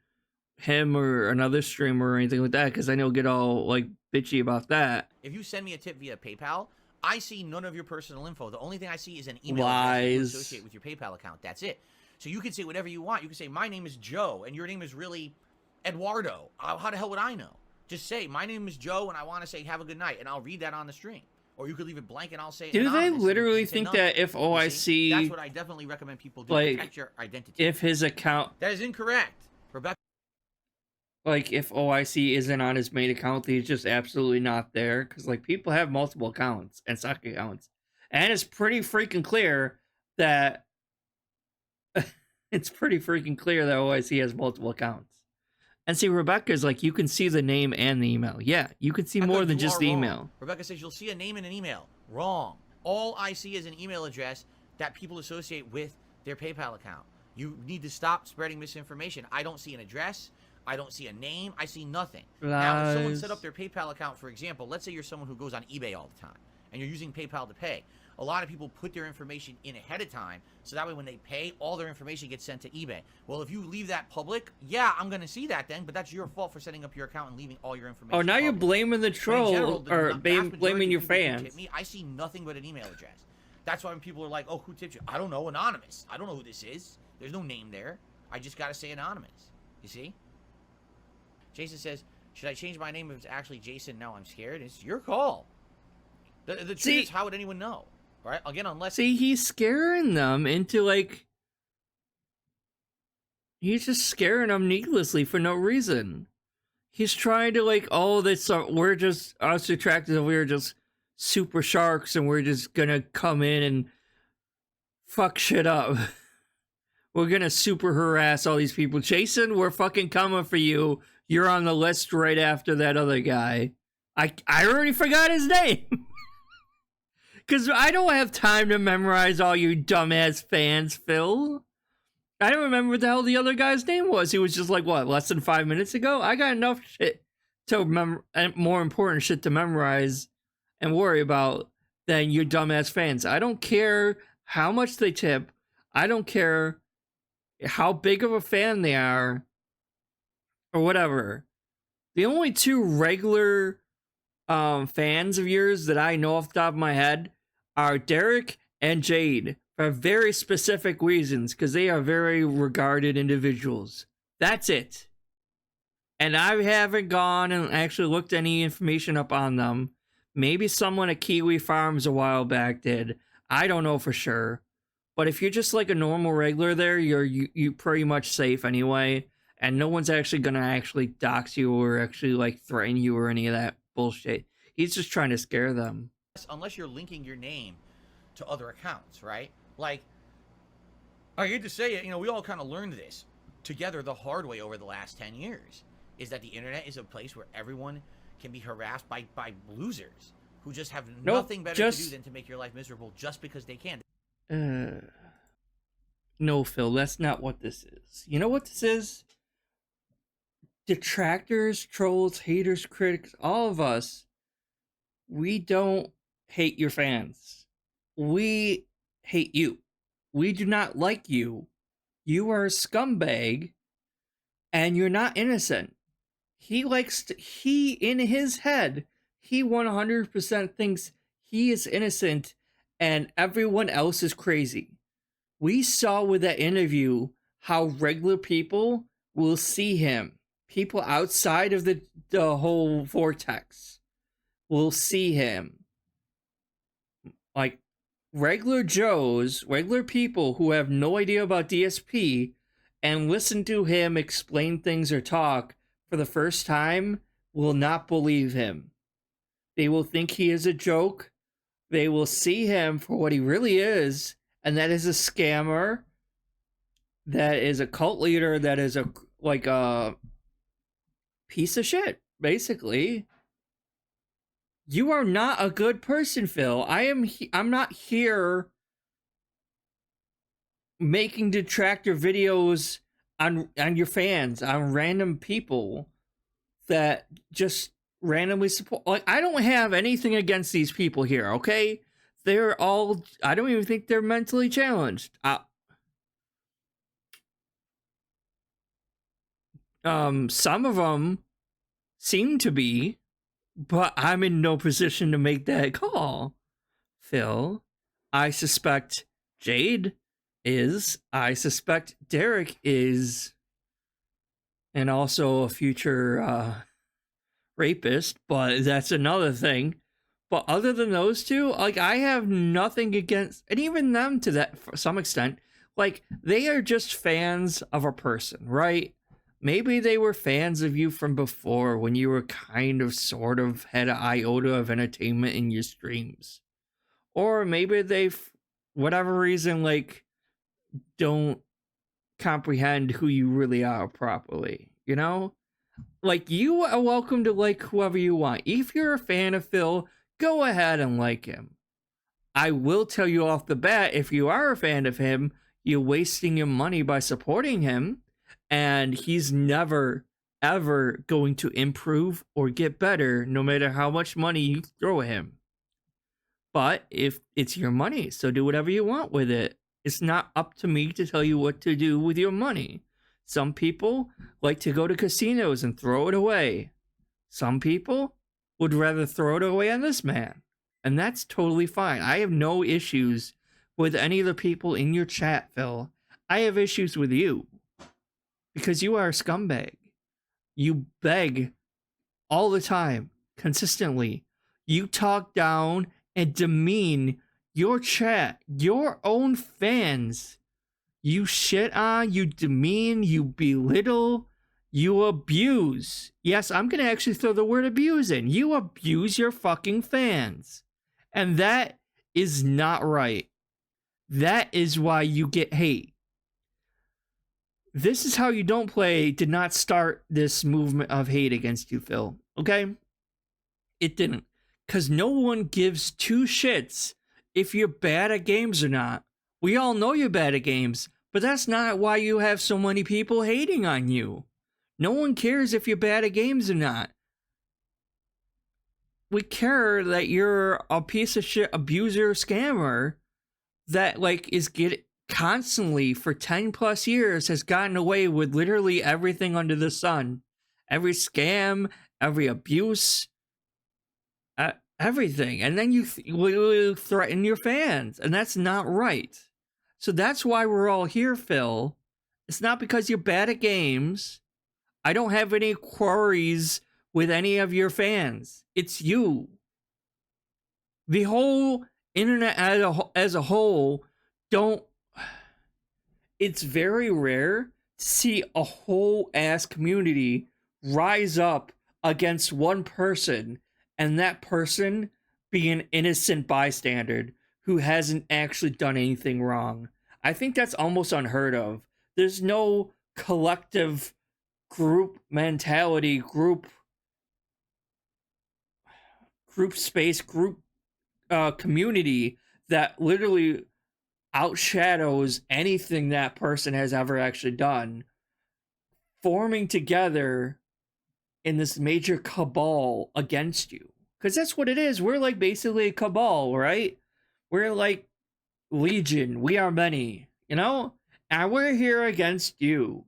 him or another streamer or anything like that, because I know get all, like, bitchy about that. If you send me a tip via PayPal, I see none of your personal info. The only thing I see is an email address you Lies. associate with your PayPal account. That's it. So you can say whatever you want. You can say, my name is Joe, and your name is really Eduardo. How the hell would I know? Just say, my name is Joe, and I want to say have a good night, and I'll read that on the stream. Or you could leave it blank, and I'll say Do they anonymous, and you literally can say think nothing. that if You see? OIC, That's what I definitely recommend people do. like, Protect your identity. if his account, That is incorrect. Rebecca. like, if OIC isn't on his main account, he's just absolutely not there, because, like, people have multiple accounts and stock accounts. And it's pretty freaking clear that OIC has multiple accounts. And see, Rebecca's like, you can see the name and the email. Yeah, you can see more than just the email. Rebecca says you'll see a name and an email. Wrong. All I see is an email address that people associate with their PayPal account. You need to stop spreading misinformation. I don't see an address. I don't see a name. I see nothing. Now, if someone Lies. set up their PayPal account, for example, let's say you're someone who goes on eBay all the time, and you're using PayPal to pay. A lot of people put their information in ahead of time, so that way when they pay, all their information gets sent to eBay. Well, if you leave that public, yeah, I'm going to see that then, but that's your fault for setting up your account and leaving all your information Oh, now you're public. blaming the But in troll, general, the or vast majority blaming of your people who fans. tip me, I see nothing but an email address. That's why when people are like, oh, who tipped you? I don't know, anonymous. I don't know who this is. There's no name there. I just got to say anonymous. You see? Jason says, should I change my name if it's actually Jason? No, I'm scared. It's your call. The truth See- is, how would anyone know? Right? Again, unless... See, he's scaring them into, like... He's just scaring them needlessly for no reason. He's trying to, like, oh, we're just... Us attracted, we're just super sharks, and we're just gonna come in and fuck shit up. We're gonna super harass all these people. Jason, we're fucking coming for you. You're on the list right after that other guy. I already forgot his name. Because I don't have time to memorize all you dumbass fans, Phil. I don't remember what the hell the other guy's name was. He was just like, what, less than 5 minutes ago? I got enough shit to more important shit to memorize and worry about than you dumbass fans. I don't care how much they tip. I don't care how big of a fan they are or whatever. The only two regular fans of yours that I know off the top of my head are Derek and Jade for very specific reasons, because they are very regarded individuals. That's it. And I haven't gone and actually looked any information up on them. Maybe someone at Kiwi Farms a while back did. I don't know for sure. But if you're just like a normal regular there, you pretty much safe anyway. And no one's actually gonna actually dox you or actually like threaten you or any of that bullshit. He's just trying to scare them. Unless you're linking your name to other accounts, right? Like, I hate to say it, you know, we all kind of learned this together the hard way over the last 10 years, is that the internet is a place where everyone can be harassed by losers who just have nothing better to do than to make your life miserable just because they can. No, Phil, that's not what this is. You know what this is? Detractors, trolls, haters, critics, all of us, we don't hate your fans. We hate you. We do not like you. You are a scumbag, and you're not innocent. He in his head, he 100% thinks he is innocent and everyone else is crazy. We saw with that interview how regular people will see him. People outside of the whole vortex will see him. Like regular Joes, regular people who have no idea about DSP and listen to him explain things or talk for the first time will not believe him. They will think he is a joke. They will see him for what he really is, and that is a scammer. That is a cult leader. That is a piece of shit, basically. You are not a good person, Phil. I'm not here making detractor videos on your fans, on random people that just randomly support. Like, I don't have anything against these people here, okay? They're all, I don't even think they're mentally challenged. Some of them seem to be, but I'm in no position to make that call, Phil. I suspect Jade is. I suspect Derek is. And also a future rapist, but that's another thing. But other than those two, like, I have nothing against, and even them to that, for some extent, like, they are just fans of a person, right? Maybe they were fans of you from before when you were kind of sort of had an iota of entertainment in your streams. Or maybe they, whatever reason, like, don't comprehend who you really are properly, you know? Like, you are welcome to like whoever you want. If you're a fan of Phil, go ahead and like him. I will tell you off the bat, if you are a fan of him, you're wasting your money by supporting him, and he's never, ever going to improve or get better, no matter how much money you throw at him. But if it's your money, so do whatever you want with it. It's not up to me to tell you what to do with your money. Some people like to go to casinos and throw it away. Some people would rather throw it away on this man. And that's totally fine. I have no issues with any of the people in your chat, Phil. I have issues with you. Because you are a scumbag. You beg all the time, consistently. You talk down and demean your chat, your own fans. You shit on, you demean, you belittle, you abuse. Yes, I'm going to actually throw the word abuse in. You abuse your fucking fans. And that is not right. That is why you get hate. This is how you don't play did not start this movement of hate against you, Phil. Okay? It didn't. Because no one gives two shits if you're bad at games or not. We all know you're bad at games, but that's not why you have so many people hating on you. No one cares if you're bad at games or not. We care that you're a piece of shit abuser scammer that, like, is constantly for 10 plus years has gotten away with literally everything under the sun. Every scam, every abuse, everything. And then you threaten your fans, and that's not right. So that's why we're all here, Phil. It's not because you're bad at games. I don't have any quarries with any of your fans. It's you. The whole internet as a whole don't. It's very rare to see a whole ass community rise up against one person, and that person be an innocent bystander who hasn't actually done anything wrong. I think that's almost unheard of. There's no collective group mentality, group space, group community that literally outshadows anything that person has ever actually done, forming together in this major cabal against you. Because that's what it is. We're like basically a cabal, right? We're like Legion. We are many, you know? And we're here against you.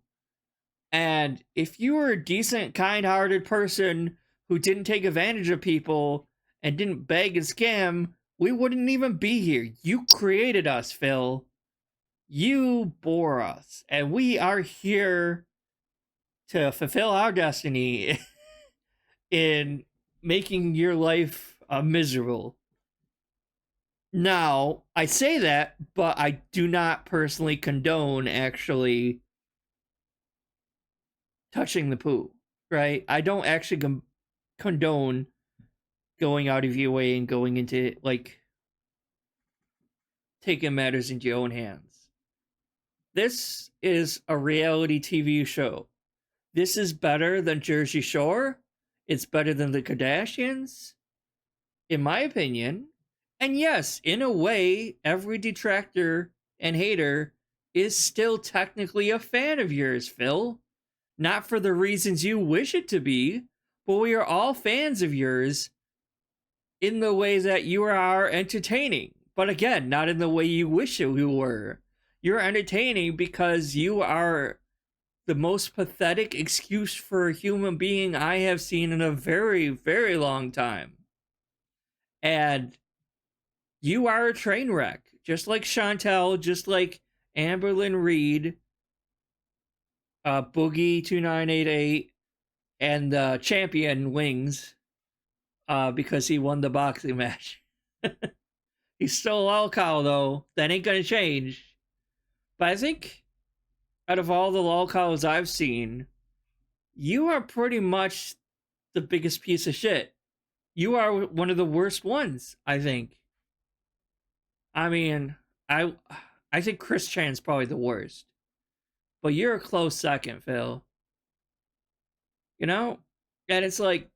And if you were a decent, kind-hearted person who didn't take advantage of people and didn't beg and scam, we wouldn't even be here. You created us, Phil. You bore us, and we are here to fulfill our destiny in making your life miserable. Now, I say that, but I do not personally condone actually touching the poo, right? I don't actually condone going out of your way and going into, like, taking matters into your own hands. This is a reality TV show. This is better than Jersey Shore. It's better than the Kardashians, in my opinion. And yes, in a way, every detractor and hater is still technically a fan of yours, Phil. Not for the reasons you wish it to be, but we are all fans of yours in the way that you are entertaining. But again, not in the way you wish you were. You're entertaining because you are the most pathetic excuse for a human being I have seen in a very, very long time. And you are a train wreck. Just like Chantel, just like Amberlyn Reed, Boogie 2988, and Champion Wings, because he won the boxing match. He's still a lolcow, though. That ain't gonna change. But I think out of all the lolcows I've seen, you are pretty much the biggest piece of shit. You are one of the worst ones, I think. I mean, I think Chris Chan's probably the worst. But you're a close second, Phil. You know? And it's like,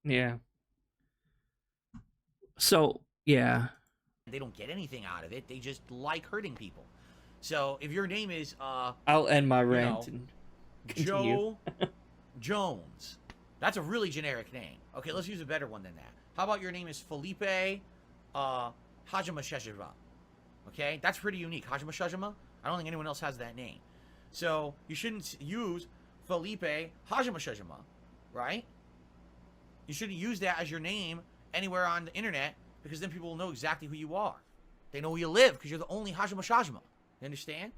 yeah. So, yeah. They don't get anything out of it. They just like hurting people. So if your name is I'll end my rant and Joe continue. Jones, that's a really generic name. Okay, let's use a better one than that. How about your name is Felipe Hajimashajima? Okay, that's pretty unique. Hajimashajima? I don't think anyone else has that name. So you shouldn't use Felipe Hajimashajima, right? You shouldn't use that as your name anywhere on the internet, because then people will know exactly who you are. They know where you live because you're the only Hajimashajima. You understand?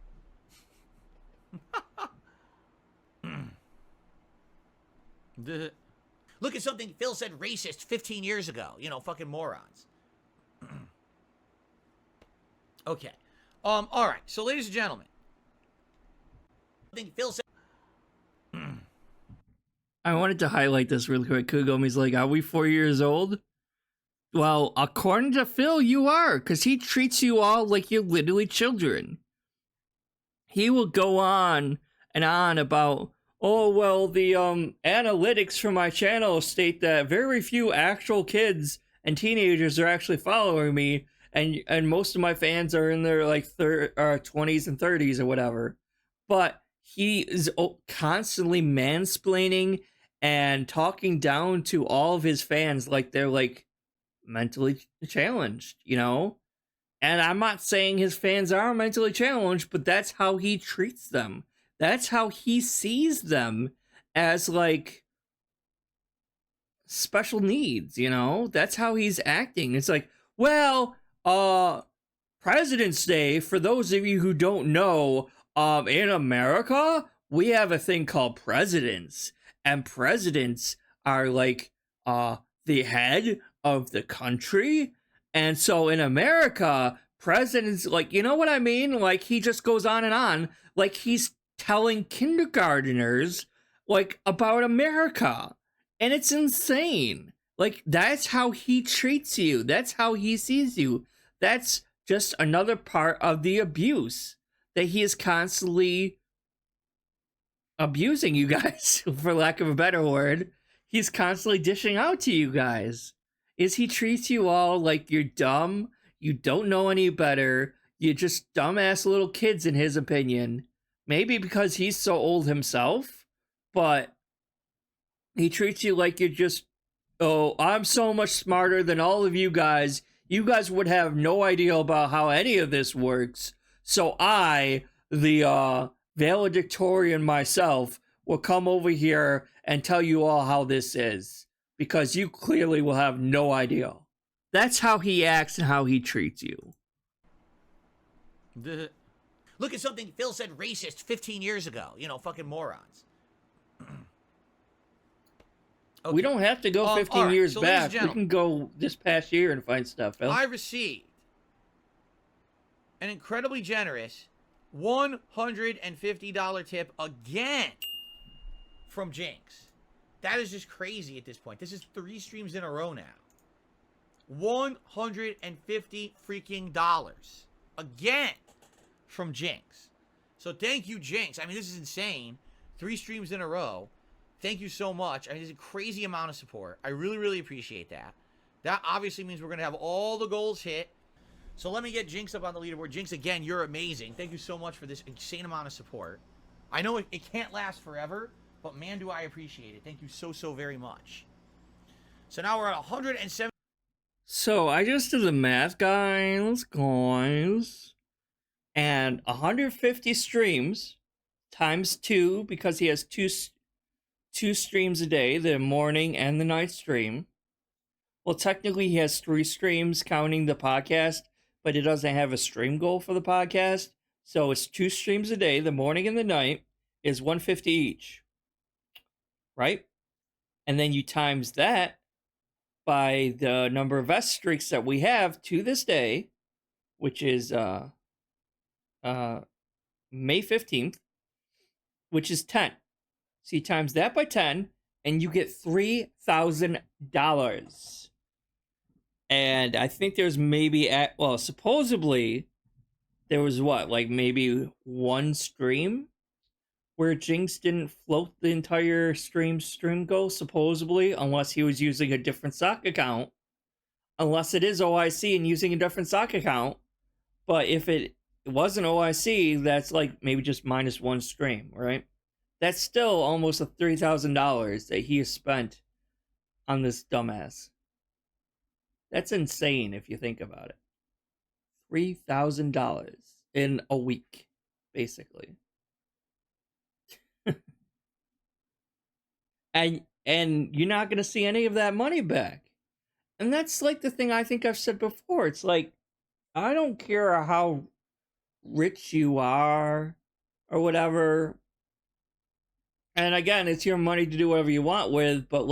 Look at something Phil said racist 15 years ago. You know, fucking morons. Okay. All right. So, ladies and gentlemen, something Phil said. I wanted to highlight this really quick. Kugomi's like, are we 4 years old? Well, according to Phil, you are, because he treats you all like you're literally children. He will go on and on about, oh, well, the analytics from my channel state that very few actual kids and teenagers are actually following me, and most of my fans are in their like 20s and 30s or whatever. But he is constantly mansplaining and talking down to all of his fans like they're like mentally challenged, you know? And I'm not saying his fans are mentally challenged, but that's how he treats them. That's how he sees them, as like special needs, you know? That's how he's acting. It's like, well, President's Day, for those of you who don't know, in America, we have a thing called presidents, and presidents are like the head of the country. And so in America, presidents, like, you know what I mean? Like, he just goes on and on, like he's telling kindergarteners like about America, and it's insane. Like, that's how he treats you. That's how he sees you. That's just another part of the abuse, that he is constantly abusing you guys, for lack of a better word. He's constantly dishing out to you guys. Is he treats you all like you're dumb, you don't know any better, you're just dumbass little kids in his opinion. Maybe because he's so old himself, but he treats you like you're just, oh, I'm so much smarter than all of you guys. You guys would have no idea about how any of this works. So I, the valedictorian myself, will come over here and tell you all how this is. because you clearly will have no idea. That's how he acts and how he treats you. Look at something Phil said racist 15 years ago. You know, fucking morons. Okay. We don't have to go 15 all right, years so ladies and back. We gentlemen, can go this past year and find stuff, Phil. I received an incredibly generous $150 tip again from Jinx. That is just crazy at this point. This is 3 streams in a row now. $150 freaking dollars again from Jinx. So thank you, Jinx. I mean, this is insane. 3 streams in a row. Thank you so much. I mean, it's a crazy amount of support. I really, really appreciate that. That obviously means we're going to have all the goals hit. So let me get Jinx up on the leaderboard. Jinx, again, you're amazing. Thank you so much for this insane amount of support. I know it can't last forever, but man, do I appreciate it. Thank you so, so very much. So now we're at 107. So I just did the math, guys. And 150 streams times 2, because he has two streams a day, the morning and the night stream. Well, technically he has 3 streams counting the podcast, but it doesn't have a stream goal for the podcast. So it's 2 streams a day, the morning and the night, is 150 each. Right? And then you times that by the number of S streaks that we have to this day, which is May 15th, which is 10. So you times that by 10, and you get $3,000. And I think there's maybe, supposedly, there was maybe 1 stream where Jinx didn't float the entire stream goal, supposedly, unless he was using a different sock account. Unless it is OIC and using a different sock account. But if it wasn't OIC, that's maybe just minus 1 stream, right? That's still almost a $3,000 that he has spent on this dumbass. That's insane if you think about it. $3,000 in a week, basically. and you're not going to see any of that money back. And that's the thing I think I've said before. It's I don't care how rich you are or whatever. And again, it's your money to do whatever you want with, but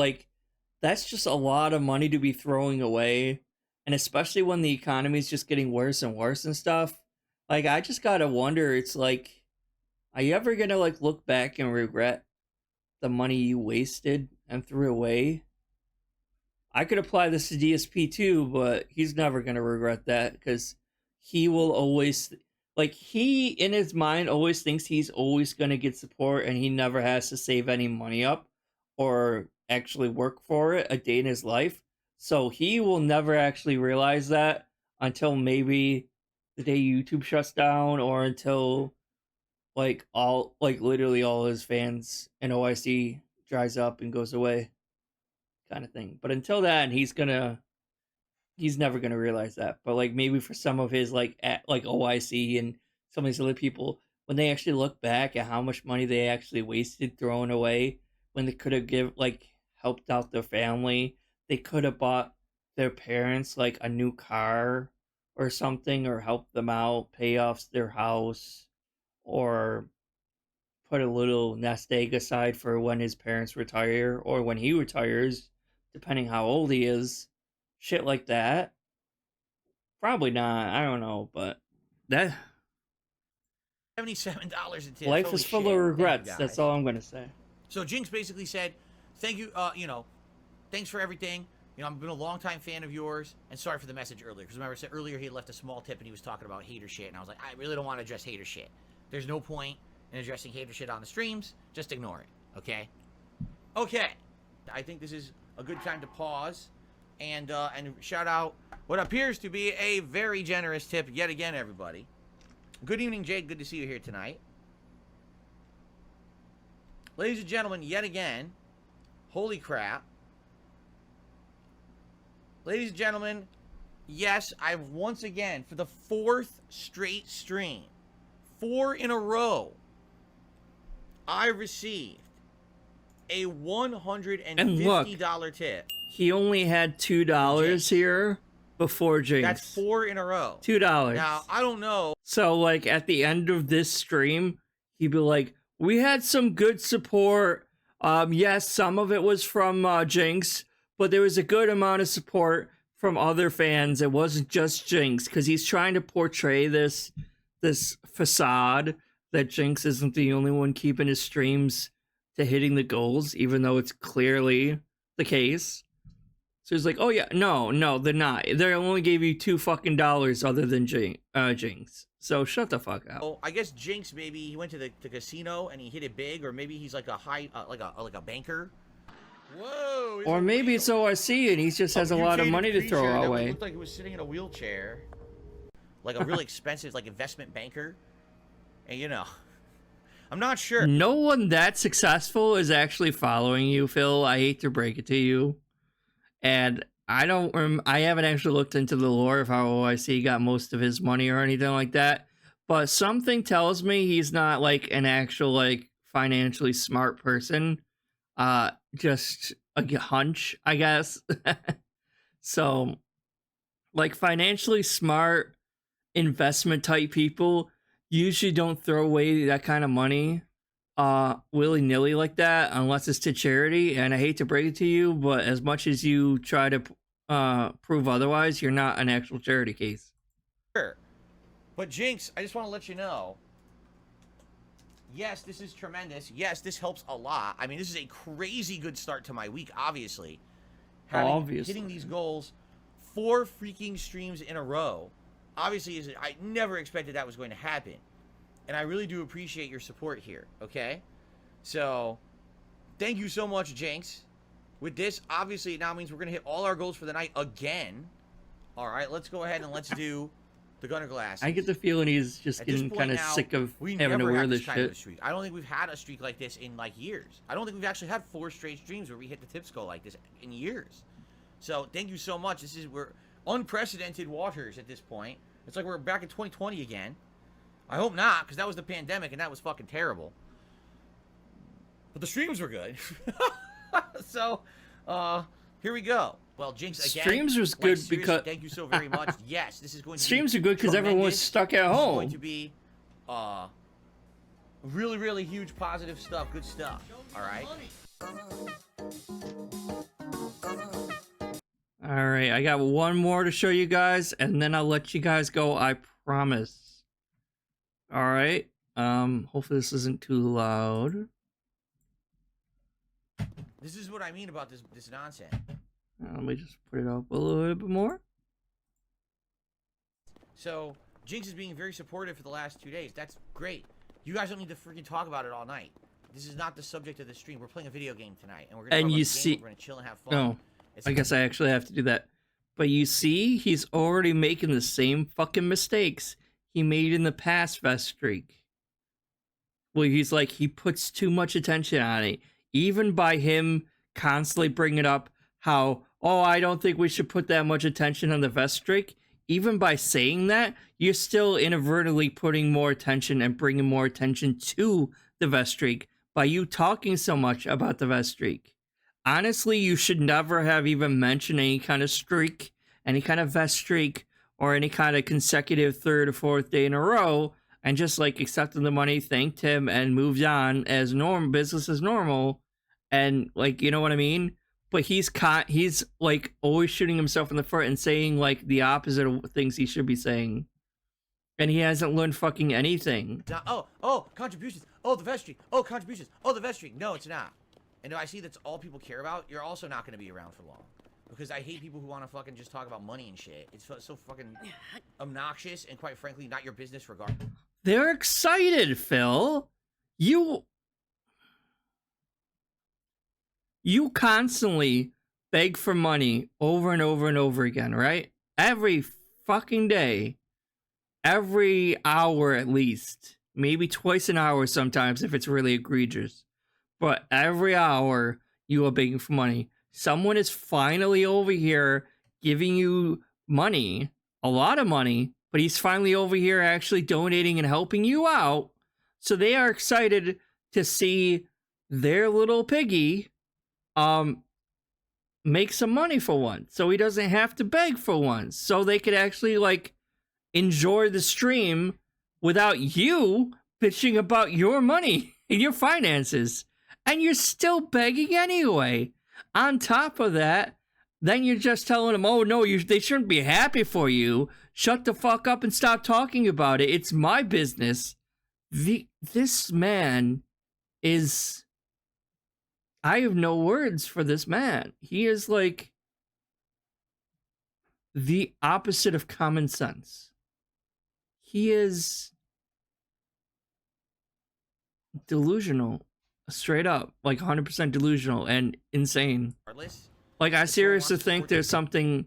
that's just a lot of money to be throwing away. And especially when the economy is just getting worse and worse and stuff. I just gotta wonder, it's are you ever gonna look back and regret the money you wasted and threw away? I could apply this to DSP too, but he's never gonna regret that, because he will always, he in his mind always thinks he's always gonna get support, and he never has to save any money up or actually work for it a day in his life. So he will never actually realize that until maybe the day YouTube shuts down, or until literally all his fans and OIC dries up and goes away, kind of thing. But until then, he's never gonna realize that. But maybe for some of his OIC and some of these other people, when they actually look back at how much money they actually wasted throwing away, when they could have helped out their family, they could have bought their parents a new car or something, or helped them out, pay off their house, or put a little nest egg aside for when his parents retire, or when he retires, depending how old he is. Shit like that. Probably not. I don't know, but that $77 a tip. life Holy is full shit. of Thank you, regrets. guys. That's all I'm gonna say. So Jinx basically said, thank you, thanks for everything. I've been a longtime fan of yours, and sorry for the message earlier. Because remember, I said earlier he had left a small tip and he was talking about hater shit, and I was like, I really don't want to address hater shit. There's no point in addressing hater shit on the streams. Just ignore it, okay? Okay. I think this is a good time to pause and shout out what appears to be a very generous tip yet again, everybody. Good evening, Jade. Good to see you here tonight. Ladies and gentlemen, yet again, holy crap. Ladies and gentlemen, yes, I've once again, for the 4th straight stream, 4 in a row, I received a $150 tip he only had $2 here before Jinx. That's 4 in a row. $2. Now, I don't know. So, like, at the end of this stream, he'd be like, we had some good support. Yes, some of it was from Jinx, but there was a good amount of support from other fans. It wasn't just Jinx, because he's trying to portray this facade that Jinx isn't the only one keeping his streams to hitting the goals, even though it's clearly the case. So he's like, oh yeah, no, they're not. They only gave you $2 fucking other than Jinx. So shut the fuck up. Oh, I guess Jinx, maybe he went to the casino and he hit it big, or maybe he's like a high, like a banker. Whoa! Or maybe it's ORC and he just has a lot of money to throw away. It looked like he was sitting in a wheelchair, like a really expensive, like investment banker. And you know, I'm not sure. No one that successful is actually following you, Phil. I hate to break it to you. And I haven't actually looked into the lore of how OIC got most of his money or anything like that. But something tells me he's not like an actual like financially smart person. Just a hunch, I guess. So like financially smart investment type people usually don't throw away that kind of money willy-nilly like that unless it's to charity. And I hate to break it to you, but as much as you try to prove otherwise, you're not an actual charity case. Sure. But Jinx, I just want to let you know, yes, this is tremendous. Yes, this helps a lot. I mean, this is a crazy good start to my week, obviously. Hitting these goals 4 freaking streams in a row, obviously, I never expected that was going to happen. And I really do appreciate your support here, okay? So, thank you so much, Jinx. With this, obviously, it now means we're going to hit all our goals for the night again. All right, let's go ahead and let's do the Gunner Glass. I get the feeling he's just getting kind of sick of having to wear this shit. I don't think we've had a streak like this in, like, years. I don't think we've actually had 4 straight streams where we hit the tip skull like this in years. So, thank you so much. We're unprecedented waters at this point. It's like we're back in 2020 again. I hope not, because that was the pandemic, and that was fucking terrible. But the streams were good. So, here we go. Well, Jinx, again. Streams was good because... Thank you so very much. Yes, this is going to be streams are good because everyone was stuck at home. It's going to be really, really huge positive stuff. Good stuff. All right? All right, I got one more to show you guys, and then I'll let you guys go, I promise. All right. Hopefully this isn't too loud. This is what I mean about this nonsense. Let me just put it up a little bit more. So, Jinx is being very supportive for the last 2 days. That's great. You guys don't need to freaking talk about it all night. This is not the subject of the stream. We're playing a video game tonight, and we're gonna we're gonna chill and have fun. Oh, I guess I actually have to do that. But you see, he's already making the same fucking mistakes he made in the past Vest streak. Well, he's like, he puts too much attention on it. Even by him constantly bringing up how, oh, I don't think we should put that much attention on the Vest streak. Even by saying that, you're still inadvertently putting more attention and bringing more attention to the Vest streak by you talking so much about the Vest streak. Honestly, you should never have even mentioned any kind of streak, any kind of Vest streak, or any kind of consecutive 3rd or 4th day in a row, and just like accepted the money, thanked him, and moved on as business as normal, and like, you know what I mean? But he's like always shooting himself in the foot and saying like the opposite of things he should be saying, and he hasn't learned fucking anything. Oh, contributions. Oh, the vestry. Oh, contributions. Oh, the vestry. No, it's not. And do I see that's all people care about? You're also not going to be around for long. Because I hate people who want to fucking just talk about money and shit. It's so fucking obnoxious and, quite frankly, not your business regardless. They're excited, Phil. You constantly beg for money over and over and over again, right? Every fucking day. Every hour at least. Maybe twice an hour sometimes if it's really egregious. But every hour you are begging for money. Someone is finally over here giving you money, a lot of money, but he's finally over here actually donating and helping you out. So they are excited to see their little piggy make some money for once, so he doesn't have to beg for once, so they could actually like enjoy the stream without you bitching about your money and your finances. And you're still begging anyway. On top of that, then you're just telling them, oh no, they shouldn't be happy for you. Shut the fuck up and stop talking about it. It's my business. This man is... I have no words for this man. He is like the opposite of common sense. He is delusional, straight up, like 100% delusional and insane. Like, I seriously think there's something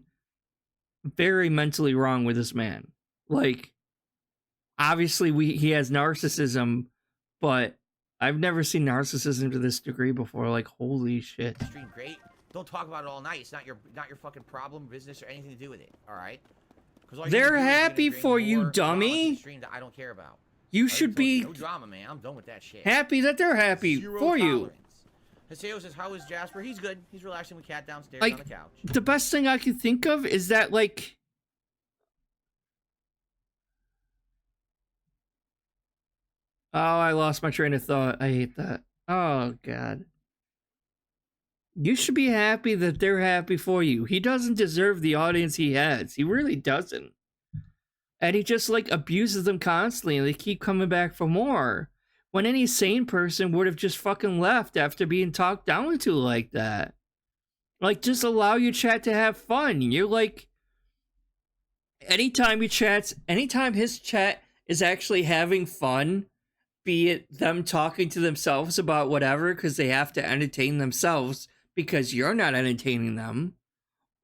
very mentally wrong with this man. Like, obviously he has narcissism, but I've never seen narcissism to this degree before. Like, holy shit. Stream great. Don't talk about it all night. It's not your fucking problem, business, or anything to do with it. All right? They're happy for you, dummy. Stream that I don't care about. You should be no drama, man. I'm done with that shit. happy that they're happy for you. Haseo says, "How is Jasper? He's good. He's relaxing with Cat downstairs Like, on the couch." the best thing I can think of is that, like, oh, I lost my train of thought. I hate that. Oh, God. You should be happy that they're happy for you. He doesn't deserve the audience he has. He really doesn't. And he just, like, abuses them constantly, and they keep coming back for more. When any sane person would have just fucking left after being talked down to like that. Like, just allow your chat to have fun. You're like... Anytime his chat is actually having fun, be it them talking to themselves about whatever because they have to entertain themselves because you're not entertaining them,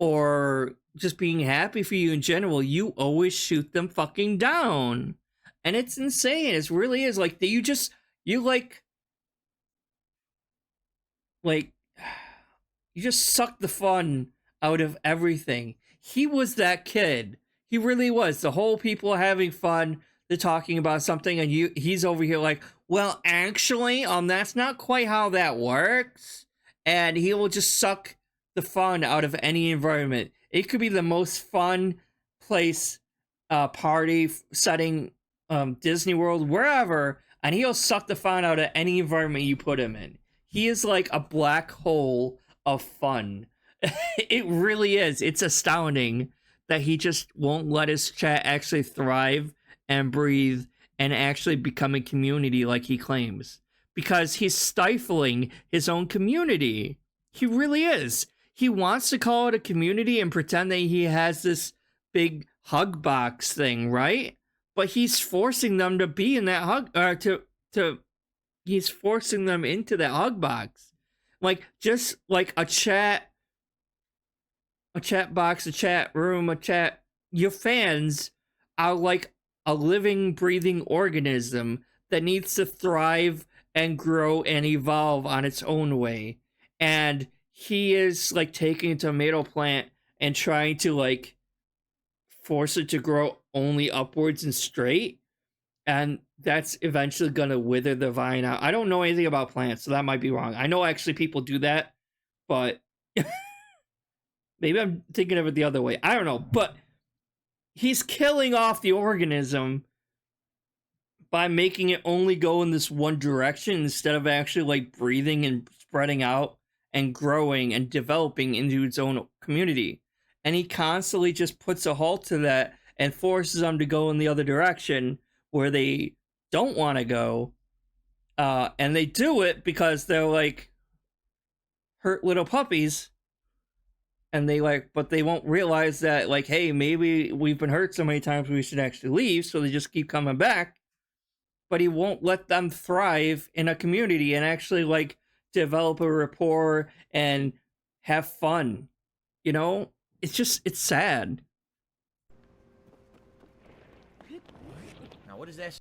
or just being happy for you in general, you always shoot them fucking down. And it's insane. It really is. Like, you just suck the fun out of everything. He was that kid. He really was. The whole people having fun, they're talking about something, and he's over here like, well, actually, that's not quite how that works. And he will just suck the fun out of any environment. It could be the most fun place, party setting, Disney World, wherever, and he'll suck the fun out of any environment you put him in. He is like a black hole of fun. It really is. It's astounding that he just won't let his chat actually thrive and breathe and actually become a community like he claims. Because he's stifling his own community. He really is. He wants to call it a community and pretend that he has this big hug box thing, right? But he's forcing them to be in that he's forcing them into that hug box. Like, just like a chat box, a chat room, your fans are like a living, breathing organism that needs to thrive and grow and evolve on its own way. And he is like taking a tomato plant and trying to like force it to grow only upwards and straight, and that's eventually gonna wither the vine out. I don't know anything about plants, so that might be wrong. I know actually people do that, but maybe I'm thinking of it the other way. I don't know, but he's killing off the organism by making it only go in this one direction instead of actually like breathing and spreading out and growing and developing into its own community. And he constantly just puts a halt to that and forces them to go in the other direction where they don't want to go. And they do it because they're like hurt little puppies. And but they won't realize that, like, hey, maybe we've been hurt so many times we should actually leave. So they just keep coming back. But he won't let them thrive in a community and actually like develop a rapport and have fun. You know, it's sad. Now, what is that?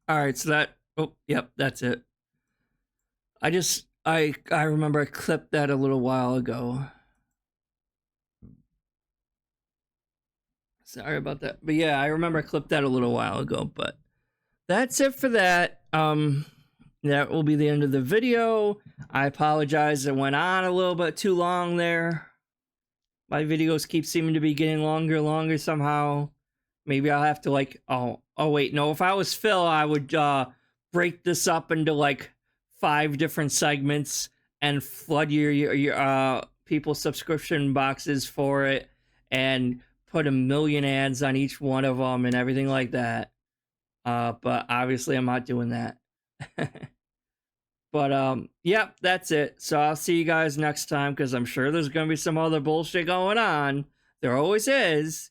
All right, so that's it. I remember I clipped that a little while ago. Sorry about that. But yeah, I remember I clipped that a little while ago, but that's it for that. that will be the end of the video. I apologize, it went on a little bit too long there. My videos keep seeming to be getting longer and longer somehow. Maybe I'll have to like, oh wait, no, if I was Phil, I would break this up into like 5 different segments and flood your people's subscription boxes for it and put 1 million ads on each one of them and everything like that. But obviously I'm not doing that. But yep, that's it. So I'll see you guys next time, because I'm sure there's gonna be some other bullshit going on. There always is.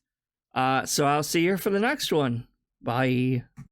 So I'll see you for the next one. Bye.